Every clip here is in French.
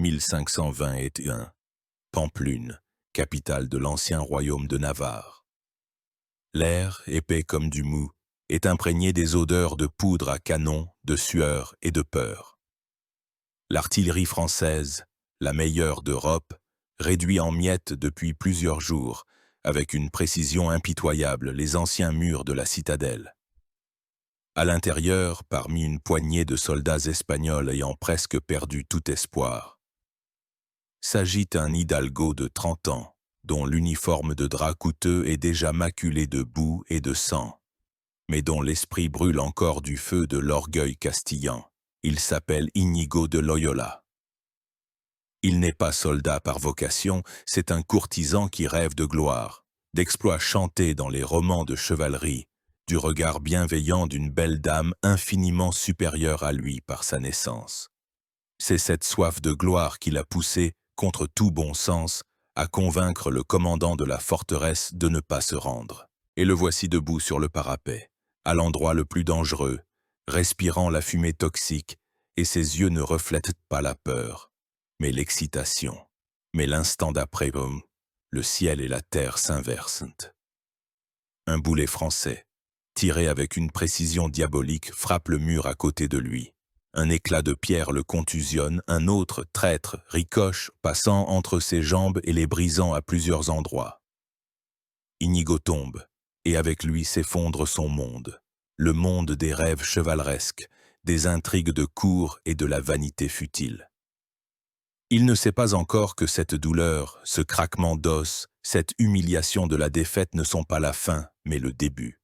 1521, Pampelune, capitale de l'ancien royaume de Navarre. L'air, épais comme du mou, est imprégné des odeurs de poudre à canon, de sueur et de peur. L'artillerie française, la meilleure d'Europe, réduit en miettes depuis plusieurs jours, avec une précision impitoyable, les anciens murs de la citadelle. À l'intérieur, parmi une poignée de soldats espagnols ayant presque perdu tout espoir, s'agite un hidalgo de 30 ans, dont l'uniforme de drap coûteux est déjà maculé de boue et de sang, mais dont l'esprit brûle encore du feu de l'orgueil castillan. Il s'appelle Íñigo de Loyola. Il n'est pas soldat par vocation, c'est un courtisan qui rêve de gloire, d'exploits chantés dans les romans de chevalerie, du regard bienveillant d'une belle dame infiniment supérieure à lui par sa naissance. C'est cette soif de gloire qui l'a poussé, contre tout bon sens, à convaincre le commandant de la forteresse de ne pas se rendre. Et le voici debout sur le parapet, à l'endroit le plus dangereux, respirant la fumée toxique, et ses yeux ne reflètent pas la peur, mais l'excitation. Mais l'instant d'après, le ciel et la terre s'inversent. Un boulet français, tiré avec une précision diabolique, frappe le mur à côté de lui. Un éclat de pierre le contusionne, un autre, traître, ricoche, passant entre ses jambes et les brisant à plusieurs endroits. Íñigo tombe, et avec lui s'effondre son monde, le monde des rêves chevaleresques, des intrigues de cour et de la vanité futile. Il ne sait pas encore que cette douleur, ce craquement d'os, cette humiliation de la défaite ne sont pas la fin, mais le début.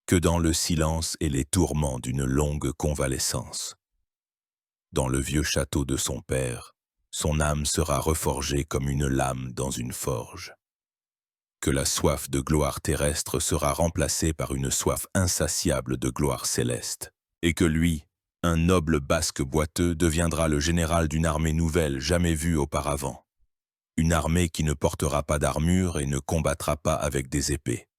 Que dans le silence et les tourments d'une longue convalescence. Dans le vieux château de son père, son âme sera reforgée comme une lame dans une forge. Que la soif de gloire terrestre sera remplacée par une soif insatiable de gloire céleste, et que lui, un noble basque boiteux, deviendra le général d'une armée nouvelle jamais vue auparavant. Une armée qui ne portera pas d'armure et ne combattra pas avec des épées.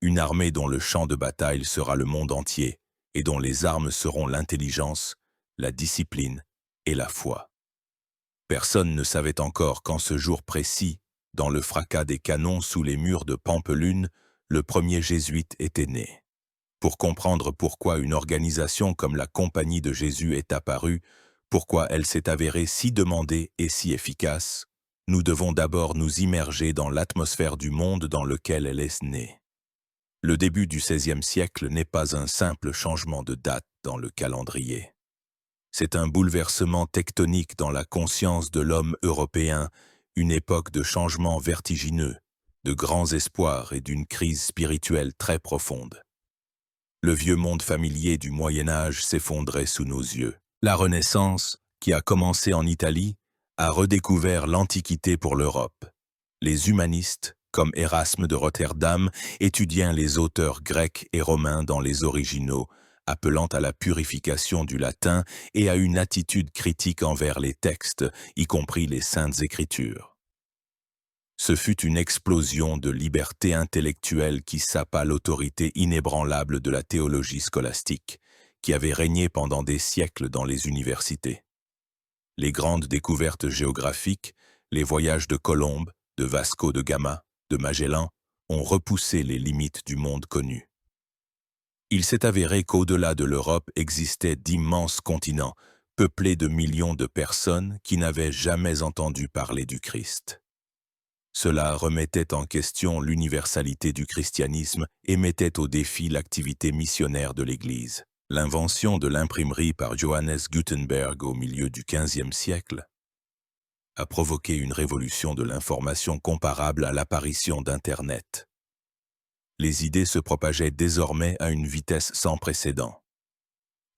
Une armée dont le champ de bataille sera le monde entier, et dont les armes seront l'intelligence, la discipline et la foi. Personne ne savait encore qu'en ce jour précis, dans le fracas des canons sous les murs de Pampelune, le premier jésuite était né. Pour comprendre pourquoi une organisation comme la Compagnie de Jésus est apparue, pourquoi elle s'est avérée si demandée et si efficace, nous devons d'abord nous immerger dans l'atmosphère du monde dans lequel elle est née. Le début du XVIe siècle n'est pas un simple changement de date dans le calendrier. C'est un bouleversement tectonique dans la conscience de l'homme européen, une époque de changements vertigineux, de grands espoirs et d'une crise spirituelle très profonde. Le vieux monde familier du Moyen-Âge s'effondrait sous nos yeux. La Renaissance, qui a commencé en Italie, a redécouvert l'Antiquité pour l'Europe. Les humanistes, comme Erasme de Rotterdam, étudiant les auteurs grecs et romains dans les originaux, appelant à la purification du latin et à une attitude critique envers les textes, y compris les Saintes Écritures. Ce fut une explosion de liberté intellectuelle qui sapa l'autorité inébranlable de la théologie scolastique, qui avait régné pendant des siècles dans les universités. Les grandes découvertes géographiques, les voyages de Colomb, de Vasco de Gama, de Magellan, ont repoussé les limites du monde connu. Il s'est avéré qu'au-delà de l'Europe existaient d'immenses continents, peuplés de millions de personnes qui n'avaient jamais entendu parler du Christ. Cela remettait en question l'universalité du christianisme et mettait au défi l'activité missionnaire de l'Église. L'invention de l'imprimerie par Johannes Gutenberg au milieu du XVe siècle a provoqué une révolution de l'information comparable à l'apparition d'Internet. Les idées se propageaient désormais à une vitesse sans précédent.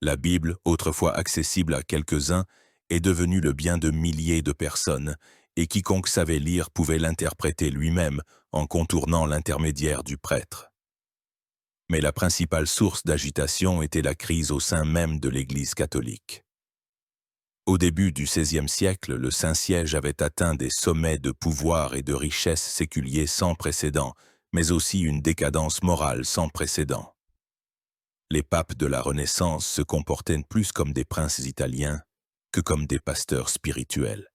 La Bible, autrefois accessible à quelques-uns, est devenue le bien de milliers de personnes, et quiconque savait lire pouvait l'interpréter lui-même en contournant l'intermédiaire du prêtre. Mais la principale source d'agitation était la crise au sein même de l'Église catholique. Au début du XVIe siècle, le Saint-Siège avait atteint des sommets de pouvoir et de richesse séculiers sans précédent, mais aussi une décadence morale sans précédent. Les papes de la Renaissance se comportaient plus comme des princes italiens que comme des pasteurs spirituels.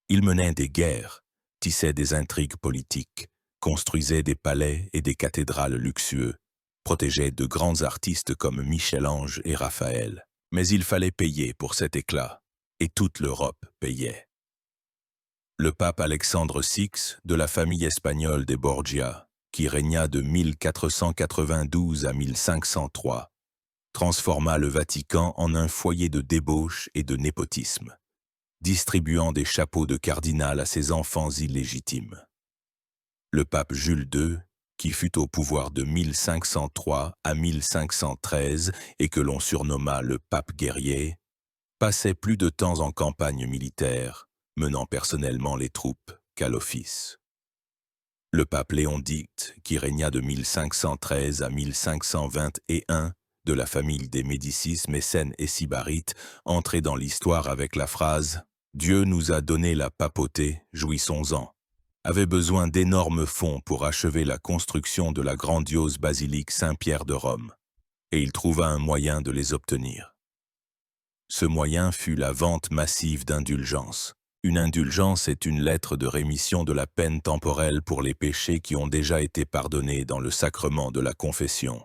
Ils menaient des guerres, tissaient des intrigues politiques, construisaient des palais et des cathédrales luxueux, protégeaient de grands artistes comme Michel-Ange et Raphaël. Mais il fallait payer pour cet éclat, et toute l'Europe payait. Le pape Alexandre VI, de la famille espagnole des Borgia, qui régna de 1492 à 1503, transforma le Vatican en un foyer de débauche et de népotisme, distribuant des chapeaux de cardinal à ses enfants illégitimes. Le pape Jules II, qui fut au pouvoir de 1503 à 1513 et que l'on surnomma le pape guerrier, passait plus de temps en campagne militaire, menant personnellement les troupes, qu'à l'office. Le pape Léon X, qui régna de 1513 à 1521, de la famille des Médicis, Mécènes et Sybarites, entrait dans l'histoire avec la phrase « Dieu nous a donné la papauté, jouissons-en », avait besoin d'énormes fonds pour achever la construction de la grandiose basilique Saint-Pierre de Rome, et il trouva un moyen de les obtenir. Ce moyen fut la vente massive d'indulgences. Une indulgence est une lettre de rémission de la peine temporelle pour les péchés qui ont déjà été pardonnés dans le sacrement de la confession.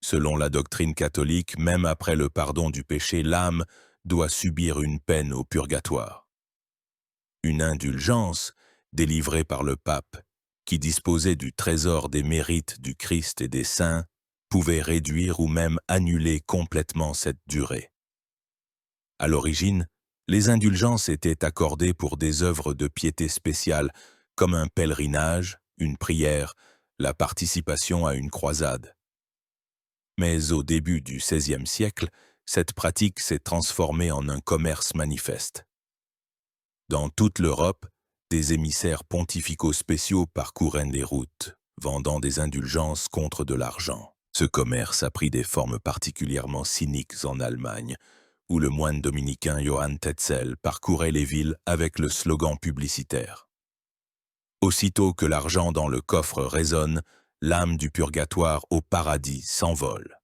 Selon la doctrine catholique, même après le pardon du péché, l'âme doit subir une peine au purgatoire. Une indulgence, délivrée par le pape, qui disposait du trésor des mérites du Christ et des saints, pouvait réduire ou même annuler complètement cette durée. À l'origine, les indulgences étaient accordées pour des œuvres de piété spéciales, comme un pèlerinage, une prière, la participation à une croisade. Mais au début du XVIe siècle, cette pratique s'est transformée en un commerce manifeste. Dans toute l'Europe, des émissaires pontificaux spéciaux parcouraient les routes, vendant des indulgences contre de l'argent. Ce commerce a pris des formes particulièrement cyniques en Allemagne, où le moine dominicain Johann Tetzel parcourait les villes avec le slogan publicitaire. Aussitôt que l'argent dans le coffre résonne, l'âme du purgatoire au paradis s'envole.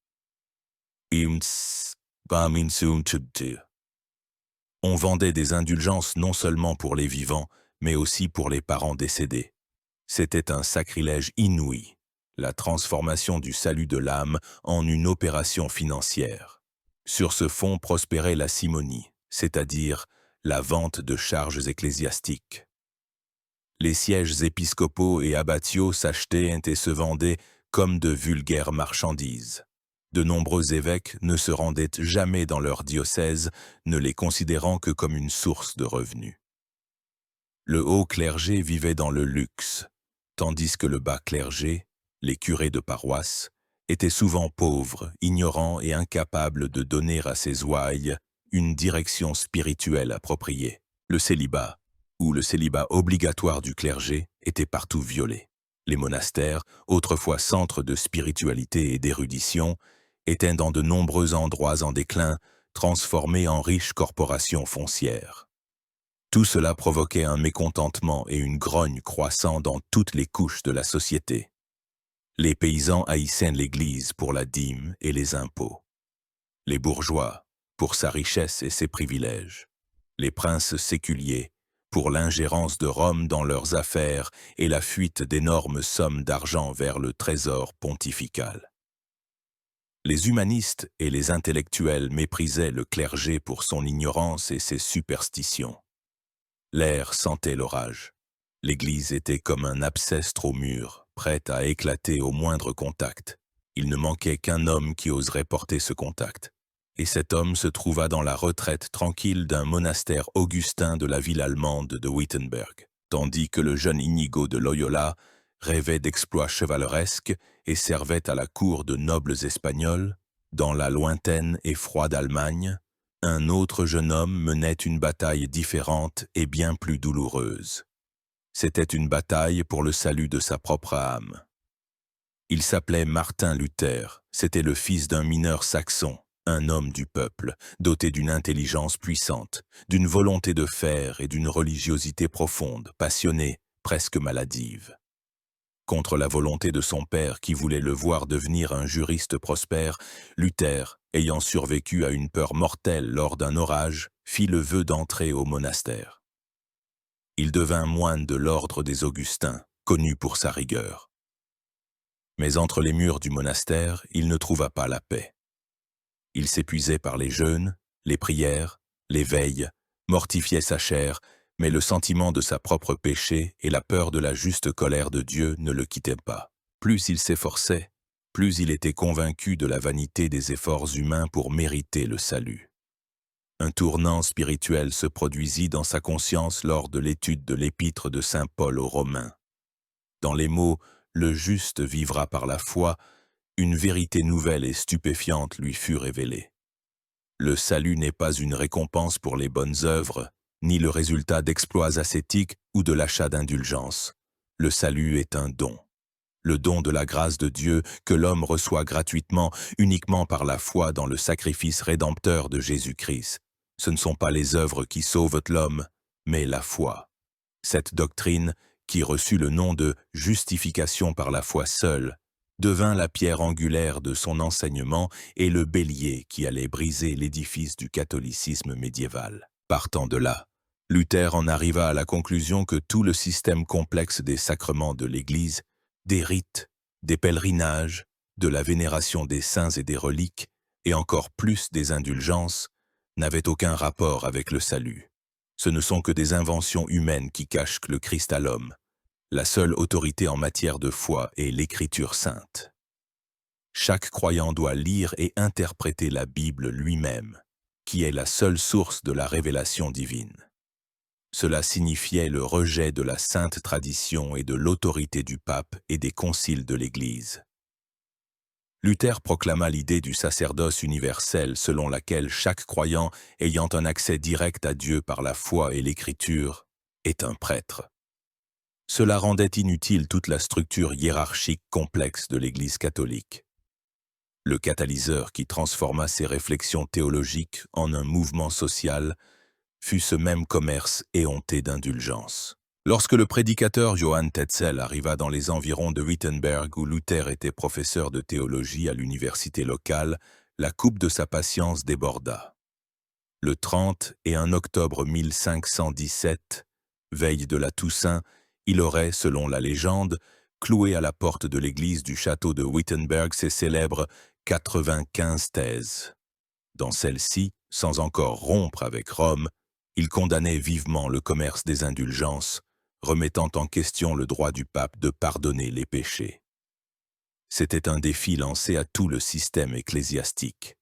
On vendait des indulgences non seulement pour les vivants, mais aussi pour les parents décédés. C'était un sacrilège inouï, la transformation du salut de l'âme en une opération financière. Sur ce fond prospérait la simonie, c'est-à-dire la vente de charges ecclésiastiques. Les sièges épiscopaux et abbatiaux s'achetaient et se vendaient comme de vulgaires marchandises. De nombreux évêques ne se rendaient jamais dans leur diocèse, ne les considérant que comme une source de revenus. Le haut clergé vivait dans le luxe, tandis que le bas clergé, les curés de paroisse, étaient souvent pauvres, ignorants et incapables de donner à ses ouailles une direction spirituelle appropriée. Le célibat, ou le célibat obligatoire du clergé, était partout violé. Les monastères, autrefois centres de spiritualité et d'érudition, étaient dans de nombreux endroits en déclin, transformés en riches corporations foncières. Tout cela provoquait un mécontentement et une grogne croissant dans toutes les couches de la société. Les paysans haïssaient l'Église pour la dîme et les impôts. Les bourgeois, pour sa richesse et ses privilèges. Les princes séculiers, pour l'ingérence de Rome dans leurs affaires et la fuite d'énormes sommes d'argent vers le trésor pontifical. Les humanistes et les intellectuels méprisaient le clergé pour son ignorance et ses superstitions. L'air sentait l'orage. L'Église était comme un abscesse trop mûr, prête à éclater au moindre contact. Il ne manquait qu'un homme qui oserait porter ce contact. Et cet homme se trouva dans la retraite tranquille d'un monastère augustin de la ville allemande de Wittenberg, tandis que le jeune Inigo de Loyola rêvait d'exploits chevaleresques et servait à la cour de nobles espagnols. Dans la lointaine et froide Allemagne, un autre jeune homme menait une bataille différente et bien plus douloureuse. C'était une bataille pour le salut de sa propre âme. Il s'appelait Martin Luther, c'était le fils d'un mineur saxon, un homme du peuple, doté d'une intelligence puissante, d'une volonté de faire et d'une religiosité profonde, passionnée, presque maladive. Contre la volonté de son père qui voulait le voir devenir un juriste prospère, Luther, ayant survécu à une peur mortelle lors d'un orage, fit le vœu d'entrer au monastère. Il devint moine de l'ordre des Augustins, connu pour sa rigueur. Mais entre les murs du monastère, il ne trouva pas la paix. Il s'épuisait par les jeûnes, les prières, les veilles, mortifiait sa chair, mais le sentiment de sa propre péché et la peur de la juste colère de Dieu ne le quittaient pas. Plus il s'efforçait, plus il était convaincu de la vanité des efforts humains pour mériter le salut. Un tournant spirituel se produisit dans sa conscience lors de l'étude de l'épître de saint Paul aux Romains. Dans les mots « le juste vivra par la foi », une vérité nouvelle et stupéfiante lui fut révélée. Le salut n'est pas une récompense pour les bonnes œuvres, ni le résultat d'exploits ascétiques ou de l'achat d'indulgences. Le salut est un don. Le don de la grâce de Dieu que l'homme reçoit gratuitement uniquement par la foi dans le sacrifice rédempteur de Jésus-Christ. Ce ne sont pas les œuvres qui sauvent l'homme, mais la foi. Cette doctrine, qui reçut le nom de « justification par la foi seule », devint la pierre angulaire de son enseignement et le bélier qui allait briser l'édifice du catholicisme médiéval. Partant de là, Luther en arriva à la conclusion que tout le système complexe des sacrements de l'Église, des rites, des pèlerinages, de la vénération des saints et des reliques, et encore plus des indulgences, n'avait aucun rapport avec le salut. Ce ne sont que des inventions humaines qui cachent le Christ à l'homme. La seule autorité en matière de foi est l'Écriture sainte. Chaque croyant doit lire et interpréter la Bible lui-même, qui est la seule source de la révélation divine. Cela signifiait le rejet de la sainte tradition et de l'autorité du pape et des conciles de l'Église. Luther proclama l'idée du sacerdoce universel selon laquelle chaque croyant ayant un accès direct à Dieu par la foi et l'Écriture est un prêtre. Cela rendait inutile toute la structure hiérarchique complexe de l'Église catholique. Le catalyseur qui transforma ces réflexions théologiques en un mouvement social fut ce même commerce éhonté d'indulgence. Lorsque le prédicateur Johann Tetzel arriva dans les environs de Wittenberg où Luther était professeur de théologie à l'université locale, la coupe de sa patience déborda. Le 30 et 1 octobre 1517, veille de la Toussaint, il aurait, selon la légende, cloué à la porte de l'église du château de Wittenberg ses célèbres 95 thèses. Dans celles-ci, sans encore rompre avec Rome, il condamnait vivement le commerce des indulgences, remettant en question le droit du pape de pardonner les péchés. C'était un défi lancé à tout le système ecclésiastique.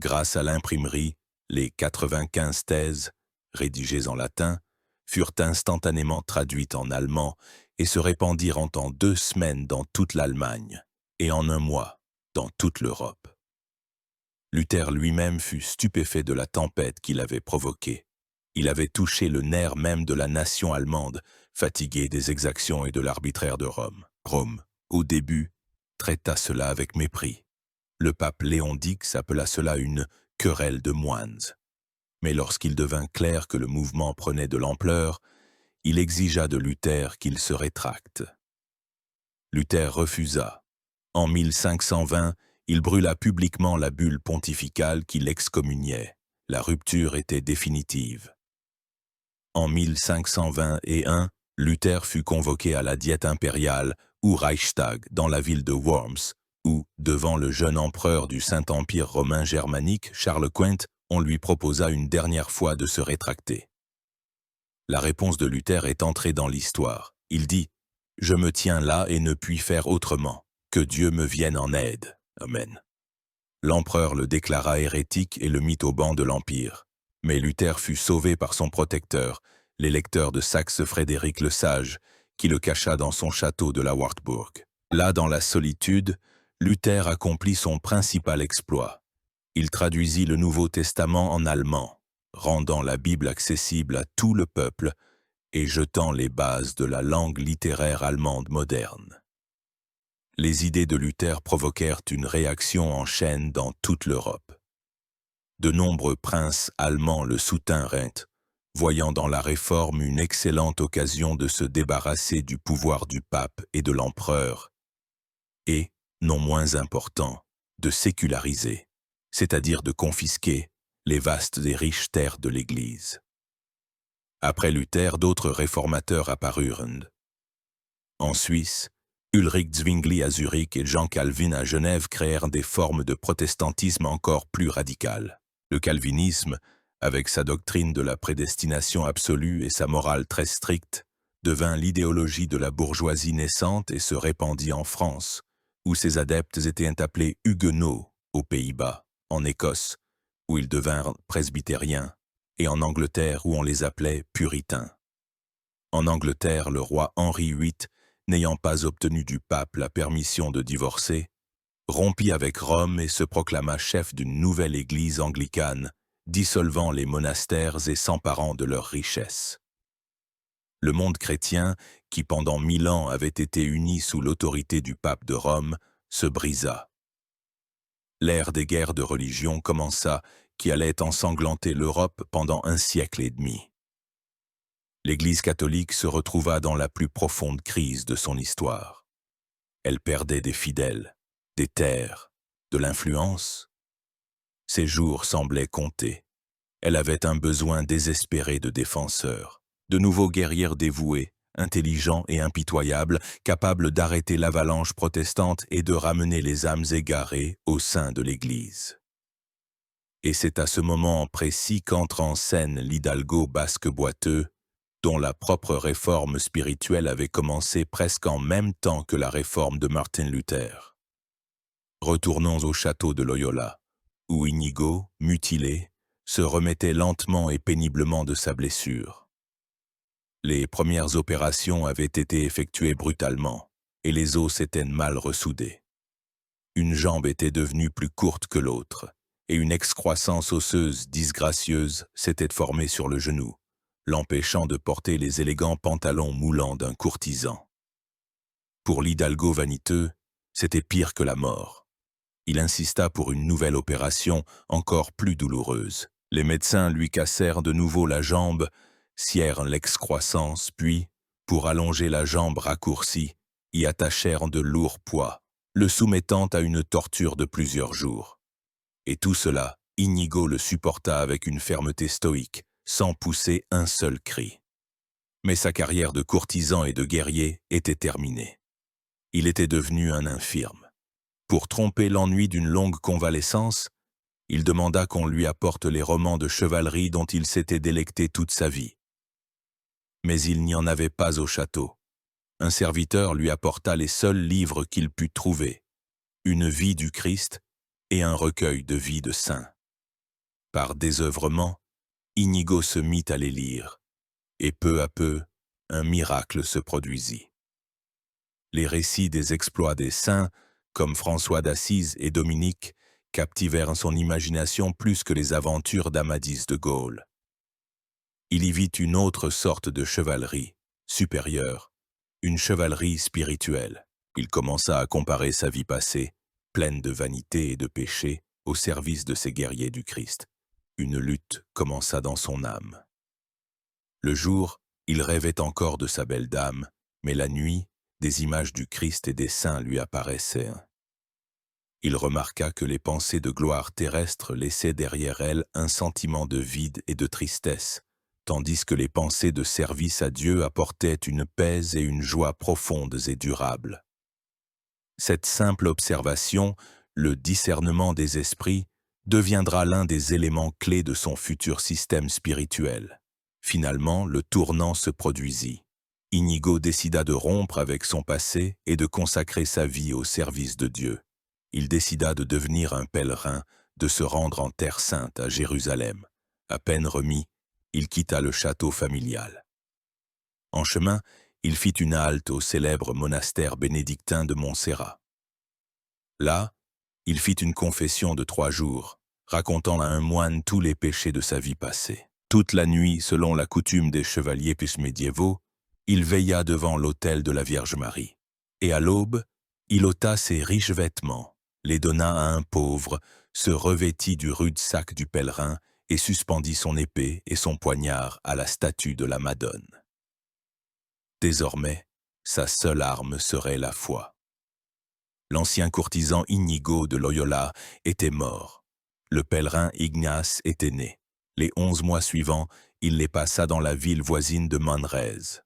Grâce à l'imprimerie, les 95 thèses, rédigées en latin, furent instantanément traduites en allemand et se répandirent en 2 semaines dans toute l'Allemagne et en 1 mois dans toute l'Europe. Luther lui-même fut stupéfait de la tempête qu'il avait provoquée. Il avait touché le nerf même de la nation allemande, fatiguée des exactions et de l'arbitraire de Rome. Rome, au début, traita cela avec mépris. Le pape Léon X appela cela une « querelle de moines ». Mais lorsqu'il devint clair que le mouvement prenait de l'ampleur, il exigea de Luther qu'il se rétracte. Luther refusa. En 1520, il brûla publiquement la bulle pontificale qui l'excommuniait. La rupture était définitive. En 1521, Luther fut convoqué à la diète impériale ou Reichstag dans la ville de Worms, où, devant le jeune empereur du Saint-Empire romain germanique, Charles Quint, on lui proposa une dernière fois de se rétracter. La réponse de Luther est entrée dans l'histoire. Il dit « Je me tiens là et ne puis faire autrement. Que Dieu me vienne en aide. Amen. » L'empereur le déclara hérétique et le mit au ban de l'Empire. Mais Luther fut sauvé par son protecteur, l'électeur de Saxe Frédéric le Sage, qui le cacha dans son château de la Wartburg. Là, dans la solitude, Luther accomplit son principal exploit. Il traduisit le Nouveau Testament en allemand, rendant la Bible accessible à tout le peuple et jetant les bases de la langue littéraire allemande moderne. Les idées de Luther provoquèrent une réaction en chaîne dans toute l'Europe. De nombreux princes allemands le soutinrent, voyant dans la réforme une excellente occasion de se débarrasser du pouvoir du pape et de l'empereur, et, non moins important, de séculariser, c'est-à-dire de confisquer les vastes et riches terres de l'Église. Après Luther, d'autres réformateurs apparurent. En Suisse, Ulrich Zwingli à Zurich et Jean Calvin à Genève créèrent des formes de protestantisme encore plus radicales. Le calvinisme, avec sa doctrine de la prédestination absolue et sa morale très stricte, devint l'idéologie de la bourgeoisie naissante et se répandit en France, où ses adeptes étaient appelés huguenots aux Pays-Bas, en Écosse, où ils devinrent presbytériens, et en Angleterre où on les appelait puritains. En Angleterre, le roi Henri VIII, n'ayant pas obtenu du pape la permission de divorcer, rompit avec Rome et se proclama chef d'une nouvelle église anglicane, dissolvant les monastères et s'emparant de leurs richesses. Le monde chrétien, qui pendant 1000 ans avait été uni sous l'autorité du pape de Rome, se brisa. L'ère des guerres de religion commença, qui allait ensanglanter l'Europe pendant 1 siècle et demi. L'Église catholique se retrouva dans la plus profonde crise de son histoire. Elle perdait des fidèles, des terres, de l'influence. Ses jours semblaient comptés. Elle avait un besoin désespéré de défenseurs, de nouveaux guerriers dévoués, intelligents et impitoyables, capables d'arrêter l'avalanche protestante et de ramener les âmes égarées au sein de l'Église. Et c'est à ce moment précis qu'entre en scène l'hidalgo basque boiteux, dont la propre réforme spirituelle avait commencé presque en même temps que la réforme de Martin Luther. Retournons au château de Loyola, où Inigo, mutilé, se remettait lentement et péniblement de sa blessure. Les premières opérations avaient été effectuées brutalement, et les os s'étaient mal ressoudés. Une jambe était devenue plus courte que l'autre, et une excroissance osseuse disgracieuse s'était formée sur le genou, l'empêchant de porter les élégants pantalons moulants d'un courtisan. Pour l'hidalgo vaniteux, c'était pire que la mort. Il insista pour une nouvelle opération encore plus douloureuse. Les médecins lui cassèrent de nouveau la jambe, scièrent l'excroissance, puis, pour allonger la jambe raccourcie, y attachèrent de lourds poids, le soumettant à une torture de plusieurs jours. Et tout cela, Inigo le supporta avec une fermeté stoïque, sans pousser un seul cri. Mais sa carrière de courtisan et de guerrier était terminée. Il était devenu un infirme. Pour tromper l'ennui d'une longue convalescence, il demanda qu'on lui apporte les romans de chevalerie dont il s'était délecté toute sa vie. Mais il n'y en avait pas au château. Un serviteur lui apporta les seuls livres qu'il put trouver, une vie du Christ et un recueil de vie de saints. Par désœuvrement, Inigo se mit à les lire, et peu à peu, un miracle se produisit. Les récits des exploits des saints, comme François d'Assise et Dominique, captivèrent son imagination plus que les aventures d'Amadis de Gaulle. Il y vit une autre sorte de chevalerie, supérieure, une chevalerie spirituelle. Il commença à comparer sa vie passée, pleine de vanité et de péché, au service de ces guerriers du Christ. Une lutte commença dans son âme. Le jour, il rêvait encore de sa belle dame, mais la nuit, des images du Christ et des saints lui apparaissaient. Il remarqua que les pensées de gloire terrestre laissaient derrière elles un sentiment de vide et de tristesse, tandis que les pensées de service à Dieu apportaient une paix et une joie profondes et durables. Cette simple observation, le discernement des esprits, deviendra l'un des éléments clés de son futur système spirituel. Finalement, le tournant se produisit. Inigo décida de rompre avec son passé et de consacrer sa vie au service de Dieu. Il décida de devenir un pèlerin, de se rendre en Terre Sainte à Jérusalem. À peine remis, il quitta le château familial. En chemin, il fit une halte au célèbre monastère bénédictin de Montserrat. Là, il fit une confession de 3 jours, racontant à un moine tous les péchés de sa vie passée. Toute la nuit, selon la coutume des chevaliers médiévaux, il veilla devant l'autel de la Vierge Marie. Et à l'aube, il ôta ses riches vêtements, les donna à un pauvre, se revêtit du rude sac du pèlerin et suspendit son épée et son poignard à la statue de la Madone. Désormais, sa seule arme serait la foi. L'ancien courtisan Inigo de Loyola était mort. Le pèlerin Ignace était né. Les 11 mois suivants, il les passa dans la ville voisine de Manresa.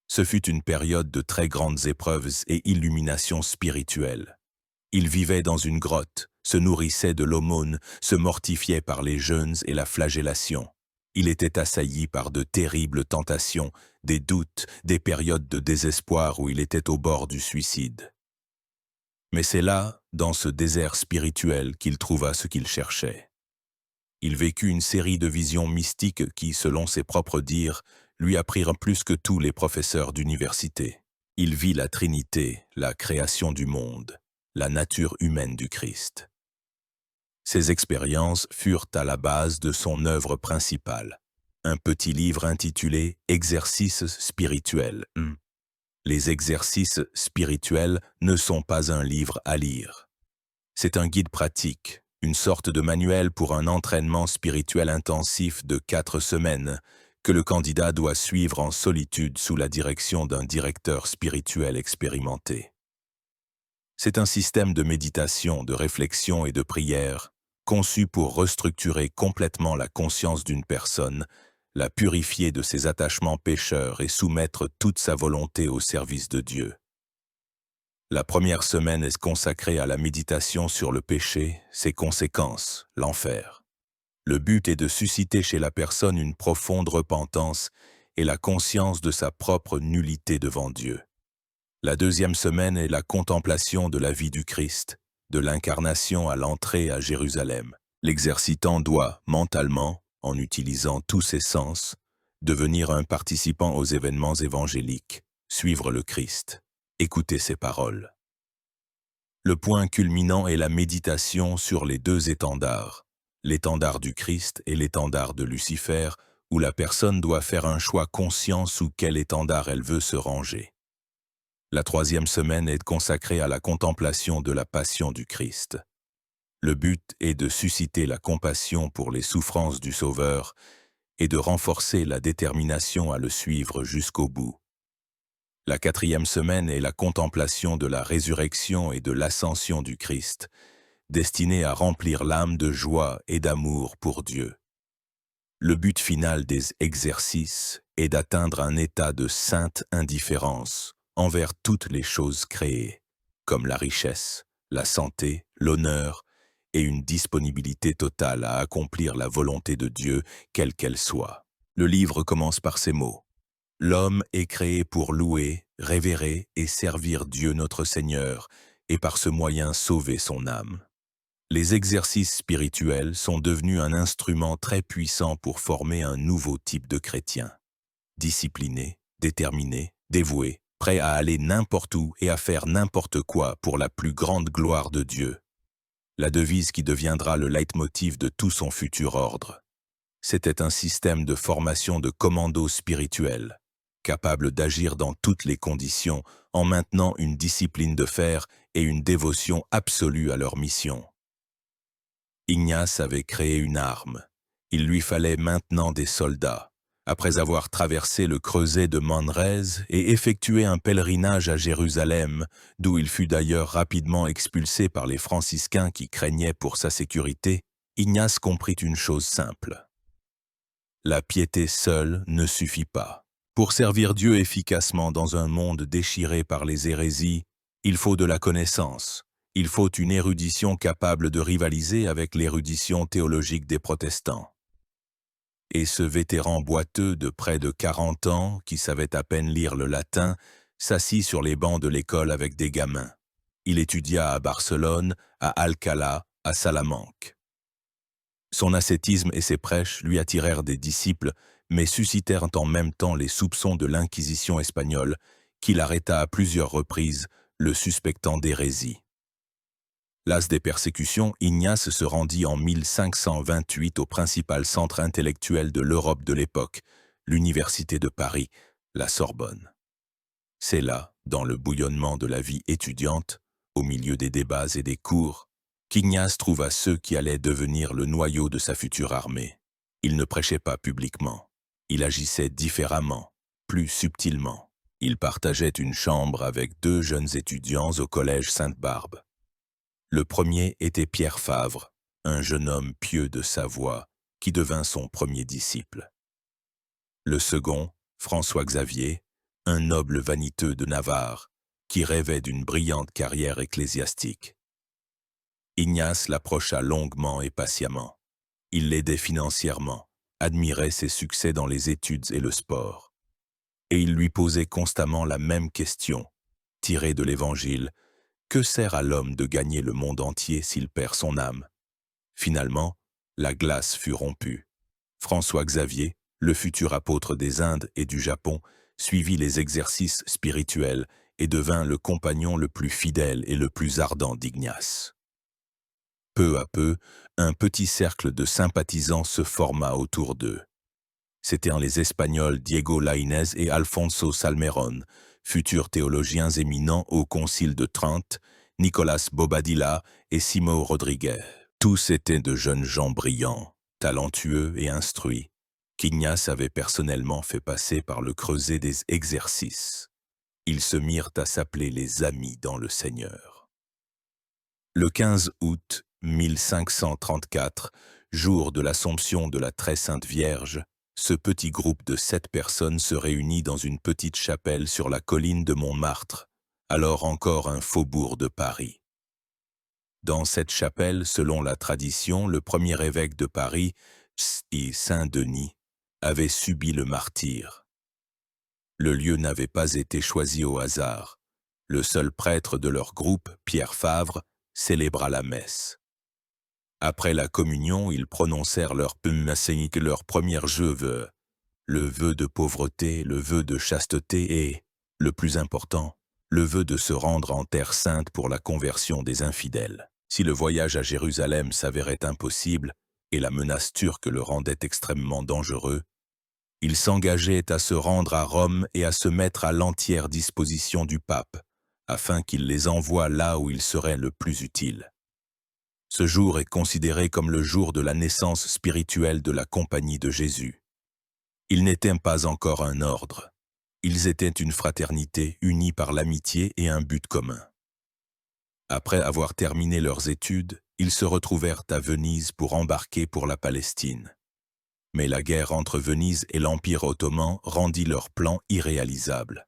Ce fut une période de très grandes épreuves et illuminations spirituelles. Il vivait dans une grotte, se nourrissait de l'aumône, se mortifiait par les jeûnes et la flagellation. Il était assailli par de terribles tentations, des doutes, des périodes de désespoir où il était au bord du suicide. Mais c'est là, dans ce désert spirituel, qu'il trouva ce qu'il cherchait. Il vécut une série de visions mystiques qui, selon ses propres dires, lui apprirent plus que tous les professeurs d'université. Il vit la Trinité, la création du monde, la nature humaine du Christ. Ces expériences furent à la base de son œuvre principale, un petit livre intitulé « Exercices spirituels ». Les exercices spirituels ne sont pas un livre à lire. C'est un guide pratique, une sorte de manuel pour un entraînement spirituel intensif de 4 semaines que le candidat doit suivre en solitude sous la direction d'un directeur spirituel expérimenté. C'est un système de méditation, de réflexion et de prière conçu pour restructurer complètement la conscience d'une personne, la purifier de ses attachements pécheurs et soumettre toute sa volonté au service de Dieu. La première semaine est consacrée à la méditation sur le péché, ses conséquences, l'enfer. Le but est de susciter chez la personne une profonde repentance et la conscience de sa propre nullité devant Dieu. La deuxième semaine est la contemplation de la vie du Christ, de l'incarnation à l'entrée à Jérusalem. L'exercitant doit, mentalement, en utilisant tous ses sens, devenir un participant aux événements évangéliques, suivre le Christ, écouter ses paroles. Le point culminant est la méditation sur les 2 étendards, l'étendard du Christ et l'étendard de Lucifer, où la personne doit faire un choix conscient sous quel étendard elle veut se ranger. La troisième semaine est consacrée à la contemplation de la passion du Christ. Le but est de susciter la compassion pour les souffrances du Sauveur et de renforcer la détermination à le suivre jusqu'au bout. La quatrième semaine est la contemplation de la résurrection et de l'ascension du Christ, destinée à remplir l'âme de joie et d'amour pour Dieu. Le but final des exercices est d'atteindre un état de sainte indifférence envers toutes les choses créées, comme la richesse, la santé, l'honneur et une disponibilité totale à accomplir la volonté de Dieu, quelle qu'elle soit. Le livre commence par ces mots. L'homme est créé pour louer, révérer et servir Dieu notre Seigneur, et par ce moyen sauver son âme. Les exercices spirituels sont devenus un instrument très puissant pour former un nouveau type de chrétien. Discipliné, déterminé, dévoué, prêt à aller n'importe où et à faire n'importe quoi pour la plus grande gloire de Dieu. La devise qui deviendra le leitmotiv de tout son futur ordre. C'était un système de formation de commandos spirituels, capable d'agir dans toutes les conditions en maintenant une discipline de fer et une dévotion absolue à leur mission. Ignace avait créé une arme. Il lui fallait maintenant des soldats. Après avoir traversé le creuset de Manresa et effectué un pèlerinage à Jérusalem, d'où il fut d'ailleurs rapidement expulsé par les franciscains qui craignaient pour sa sécurité, Ignace comprit une chose simple. La piété seule ne suffit pas. Pour servir Dieu efficacement dans un monde déchiré par les hérésies, il faut de la connaissance. Il faut une érudition capable de rivaliser avec l'érudition théologique des protestants. Et ce vétéran boiteux de près de 40 ans, qui savait à peine lire le latin, s'assit sur les bancs de l'école avec des gamins. Il étudia à Barcelone, à Alcalá, à Salamanque. Son ascétisme et ses prêches lui attirèrent des disciples, mais suscitèrent en même temps les soupçons de l'Inquisition espagnole, qui l'arrêta à plusieurs reprises, le suspectant d'hérésie. Las des persécutions, Ignace se rendit en 1528 au principal centre intellectuel de l'Europe de l'époque, l'Université de Paris, la Sorbonne. C'est là, dans le bouillonnement de la vie étudiante, au milieu des débats et des cours, qu'Ignace trouva ceux qui allaient devenir le noyau de sa future armée. Il ne prêchait pas publiquement. Il agissait différemment, plus subtilement. Il partageait une chambre avec 2 jeunes étudiants au collège Sainte-Barbe. Le premier était Pierre Favre, un jeune homme pieux de Savoie, qui devint son premier disciple. Le second, François Xavier, un noble vaniteux de Navarre, qui rêvait d'une brillante carrière ecclésiastique. Ignace l'approcha longuement et patiemment. Il l'aidait financièrement, admirait ses succès dans les études et le sport. Et il lui posait constamment la même question, tirée de l'Évangile: que sert à l'homme de gagner le monde entier s'il perd son âme? Finalement, la glace fut rompue. François Xavier, le futur apôtre des Indes et du Japon, suivit les exercices spirituels et devint le compagnon le plus fidèle et le plus ardent d'Ignace. Peu à peu, un petit cercle de sympathisants se forma autour d'eux. C'étaient les Espagnols Diego Lainez et Alfonso Salmerón, futurs théologiens éminents au Concile de Trente, Nicolas Bobadilla et Simão Rodriguez. Tous étaient de jeunes gens brillants, talentueux et instruits, qu'Ignace avait personnellement fait passer par le creuset des exercices. Ils se mirent à s'appeler les amis dans le Seigneur. Le 15 août 1534, jour de l'Assomption de la Très Sainte Vierge, ce petit groupe de 7 personnes se réunit dans une petite chapelle sur la colline de Montmartre, alors encore un faubourg de Paris. Dans cette chapelle, selon la tradition, le premier évêque de Paris, Saint-Denis, avait subi le martyre. Le lieu n'avait pas été choisi au hasard. Le seul prêtre de leur groupe, Pierre Favre, célébra la messe. Après la communion, ils prononcèrent leur premier vœu, le vœu de pauvreté, le vœu de chasteté et, le plus important, le vœu de se rendre en terre sainte pour la conversion des infidèles. Si le voyage à Jérusalem s'avérait impossible et la menace turque le rendait extrêmement dangereux, ils s'engageaient à se rendre à Rome et à se mettre à l'entière disposition du pape, afin qu'il les envoie là où il serait le plus utile. Ce jour est considéré comme le jour de la naissance spirituelle de la Compagnie de Jésus. Ils n'étaient pas encore un ordre. Ils étaient une fraternité unie par l'amitié et un but commun. Après avoir terminé leurs études, ils se retrouvèrent à Venise pour embarquer pour la Palestine. Mais la guerre entre Venise et l'Empire ottoman rendit leurs plans irréalisables.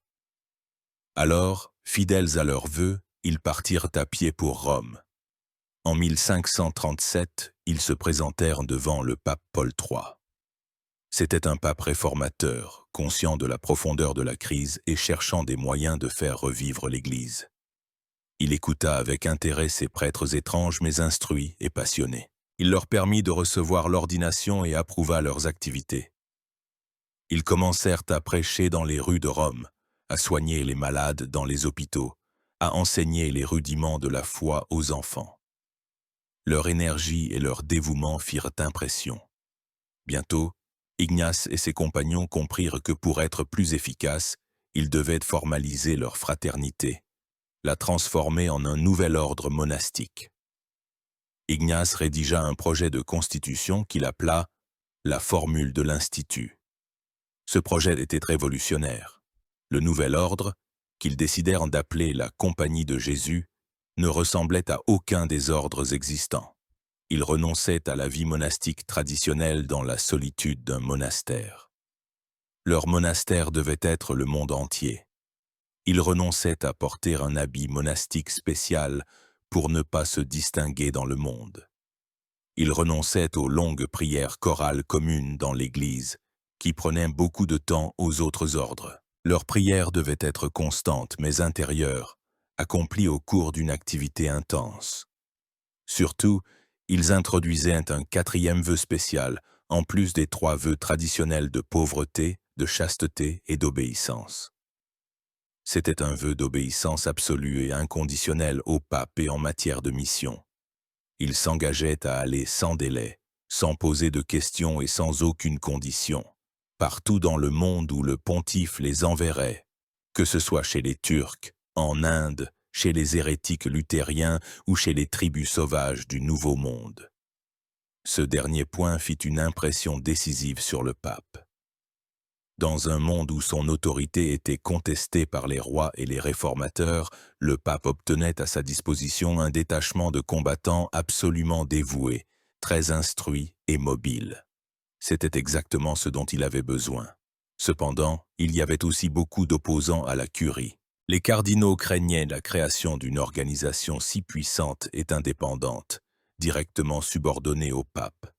Alors, fidèles à leurs vœux, ils partirent à pied pour Rome. En 1537, ils se présentèrent devant le pape Paul III. C'était un pape réformateur, conscient de la profondeur de la crise et cherchant des moyens de faire revivre l'Église. Il écouta avec intérêt ces prêtres étranges mais instruits et passionnés. Il leur permit de recevoir l'ordination et approuva leurs activités. Ils commencèrent à prêcher dans les rues de Rome, à soigner les malades dans les hôpitaux, à enseigner les rudiments de la foi aux enfants. Leur énergie et leur dévouement firent impression. Bientôt, Ignace et ses compagnons comprirent que pour être plus efficaces, ils devaient formaliser leur fraternité, la transformer en un nouvel ordre monastique. Ignace rédigea un projet de constitution qu'il appela la Formule de l'Institut. Ce projet était révolutionnaire. Le nouvel ordre, qu'ils décidèrent d'appeler la Compagnie de Jésus, ne ressemblait à aucun des ordres existants. Ils renonçaient à la vie monastique traditionnelle dans la solitude d'un monastère. Leur monastère devait être le monde entier. Ils renonçaient à porter un habit monastique spécial pour ne pas se distinguer dans le monde. Ils renonçaient aux longues prières chorales communes dans l'Église, qui prenaient beaucoup de temps aux autres ordres. Leurs prières devaient être constantes mais intérieures, accomplies au cours d'une activité intense. Surtout, ils introduisaient un 4e vœu spécial, en plus des 3 vœux traditionnels de pauvreté, de chasteté et d'obéissance. C'était un vœu d'obéissance absolue et inconditionnelle au pape et en matière de mission. Ils s'engageaient à aller sans délai, sans poser de questions et sans aucune condition, partout dans le monde où le pontife les enverrait, que ce soit chez les Turcs, en Inde, chez les hérétiques luthériens ou chez les tribus sauvages du Nouveau Monde. Ce dernier point fit une impression décisive sur le pape. Dans un monde où son autorité était contestée par les rois et les réformateurs, le pape obtenait à sa disposition un détachement de combattants absolument dévoués, très instruits et mobiles. C'était exactement ce dont il avait besoin. Cependant, il y avait aussi beaucoup d'opposants à la curie. Les cardinaux craignaient la création d'une organisation si puissante et indépendante, directement subordonnée au pape.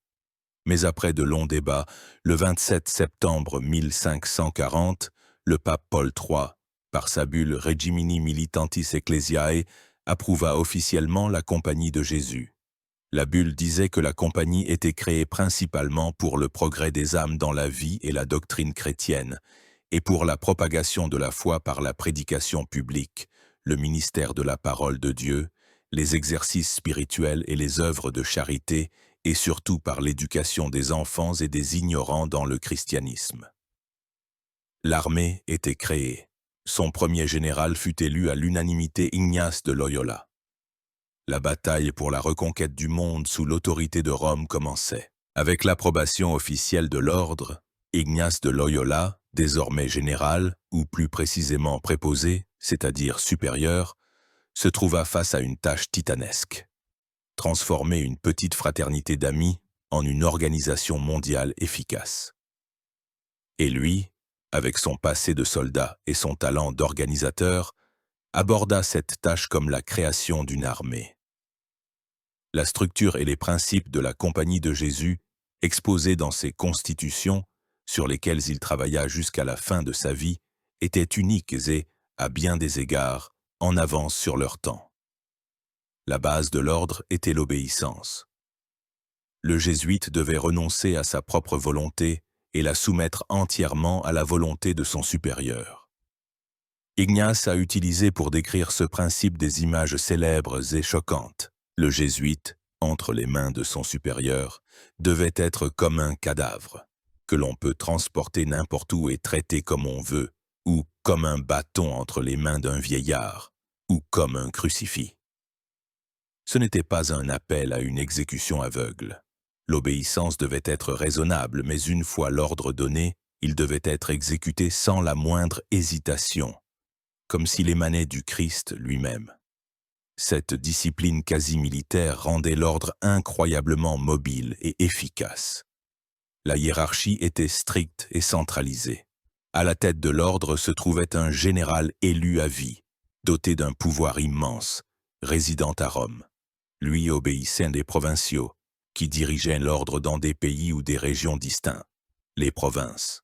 Mais après de longs débats, le 27 septembre 1540, le pape Paul III, par sa bulle Regimini Militantis Ecclesiae, approuva officiellement la Compagnie de Jésus. La bulle disait que la Compagnie était créée principalement pour le progrès des âmes dans la vie et la doctrine chrétienne, et pour la propagation de la foi par la prédication publique, le ministère de la parole de Dieu, les exercices spirituels et les œuvres de charité, et surtout par l'éducation des enfants et des ignorants dans le christianisme. L'armée était créée. Son premier général fut élu à l'unanimité Ignace de Loyola. La bataille pour la reconquête du monde sous l'autorité de Rome commençait. Avec l'approbation officielle de l'ordre, Ignace de Loyola, désormais général, ou plus précisément préposé, c'est-à-dire supérieur, se trouva face à une tâche titanesque. Transformer une petite fraternité d'amis en une organisation mondiale efficace. Et lui, avec son passé de soldat et son talent d'organisateur, aborda cette tâche comme la création d'une armée. La structure et les principes de la Compagnie de Jésus, exposés dans ses constitutions, sur lesquelles il travailla jusqu'à la fin de sa vie, étaient uniques et, à bien des égards, en avance sur leur temps. La base de l'ordre était l'obéissance. Le jésuite devait renoncer à sa propre volonté et la soumettre entièrement à la volonté de son supérieur. Ignace a utilisé pour décrire ce principe des images célèbres et choquantes. Le jésuite, entre les mains de son supérieur, devait être comme un cadavre, que l'on peut transporter n'importe où et traiter comme on veut, ou comme un bâton entre les mains d'un vieillard, ou comme un crucifix. Ce n'était pas un appel à une exécution aveugle. L'obéissance devait être raisonnable, mais une fois l'ordre donné, il devait être exécuté sans la moindre hésitation, comme s'il émanait du Christ lui-même. Cette discipline quasi-militaire rendait l'ordre incroyablement mobile et efficace. La hiérarchie était stricte et centralisée. À la tête de l'ordre se trouvait un général élu à vie, doté d'un pouvoir immense, résidant à Rome. Lui obéissait des provinciaux, qui dirigeaient l'ordre dans des pays ou des régions distincts, les provinces.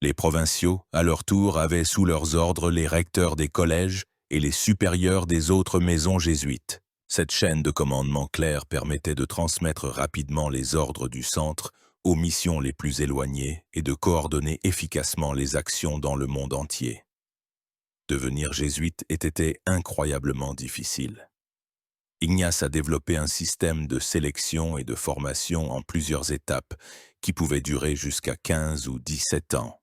Les provinciaux, à leur tour, avaient sous leurs ordres les recteurs des collèges et les supérieurs des autres maisons jésuites. Cette chaîne de commandement clair permettait de transmettre rapidement les ordres du centre aux missions les plus éloignées et de coordonner efficacement les actions dans le monde entier. Devenir jésuite était incroyablement difficile. Ignace a développé un système de sélection et de formation en plusieurs étapes qui pouvaient durer jusqu'à 15 ou 17 ans.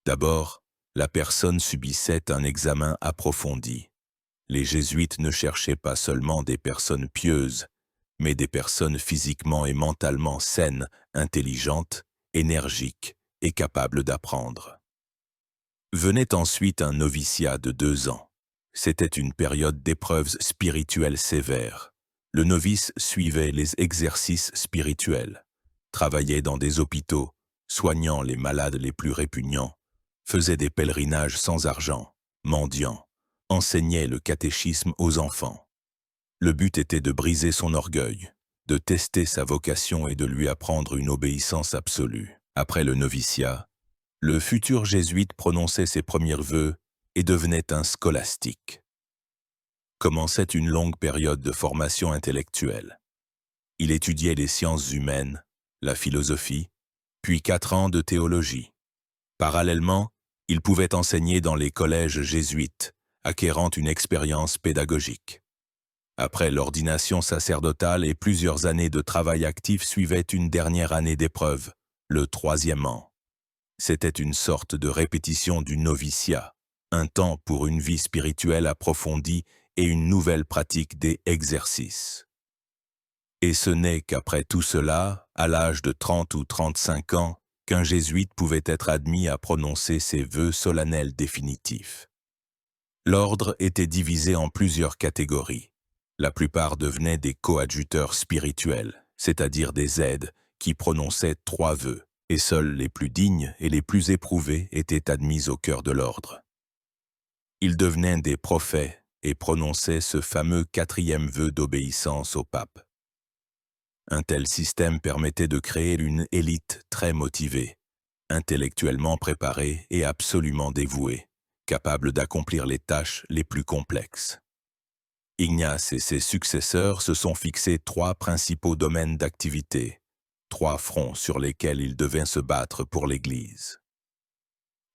D'abord, la personne subissait un examen approfondi. Les jésuites ne cherchaient pas seulement des personnes pieuses, mais des personnes physiquement et mentalement saines, intelligentes, énergiques et capables d'apprendre. Venait ensuite un noviciat de 2 ans. C'était une période d'épreuves spirituelles sévères. Le novice suivait les exercices spirituels, travaillait dans des hôpitaux, soignant les malades les plus répugnants, faisait des pèlerinages sans argent, mendiant, enseignait le catéchisme aux enfants. Le but était de briser son orgueil, de tester sa vocation et de lui apprendre une obéissance absolue. Après le noviciat, le futur jésuite prononçait ses premiers vœux et devenait un scolastique. Commençait une longue période de formation intellectuelle. Il étudiait les sciences humaines, la philosophie, puis 4 ans de théologie. Parallèlement, il pouvait enseigner dans les collèges jésuites, acquérant une expérience pédagogique. Après l'ordination sacerdotale et plusieurs années de travail actif suivait une dernière année d'épreuve, le 3e an. C'était une sorte de répétition du noviciat, un temps pour une vie spirituelle approfondie et une nouvelle pratique des exercices. Et ce n'est qu'après tout cela, à l'âge de 30 ou 35 ans, qu'un jésuite pouvait être admis à prononcer ses vœux solennels définitifs. L'ordre était divisé en plusieurs catégories. La plupart devenaient des coadjuteurs spirituels, c'est-à-dire des aides, qui prononçaient 3 vœux, et seuls les plus dignes et les plus éprouvés étaient admis au cœur de l'ordre. Ils devenaient des prophètes et prononçaient ce fameux 4e vœu d'obéissance au pape. Un tel système permettait de créer une élite très motivée, intellectuellement préparée et absolument dévouée, capable d'accomplir les tâches les plus complexes. Ignace et ses successeurs se sont fixés 3 principaux domaines d'activité, 3 fronts sur lesquels ils devaient se battre pour l'Église.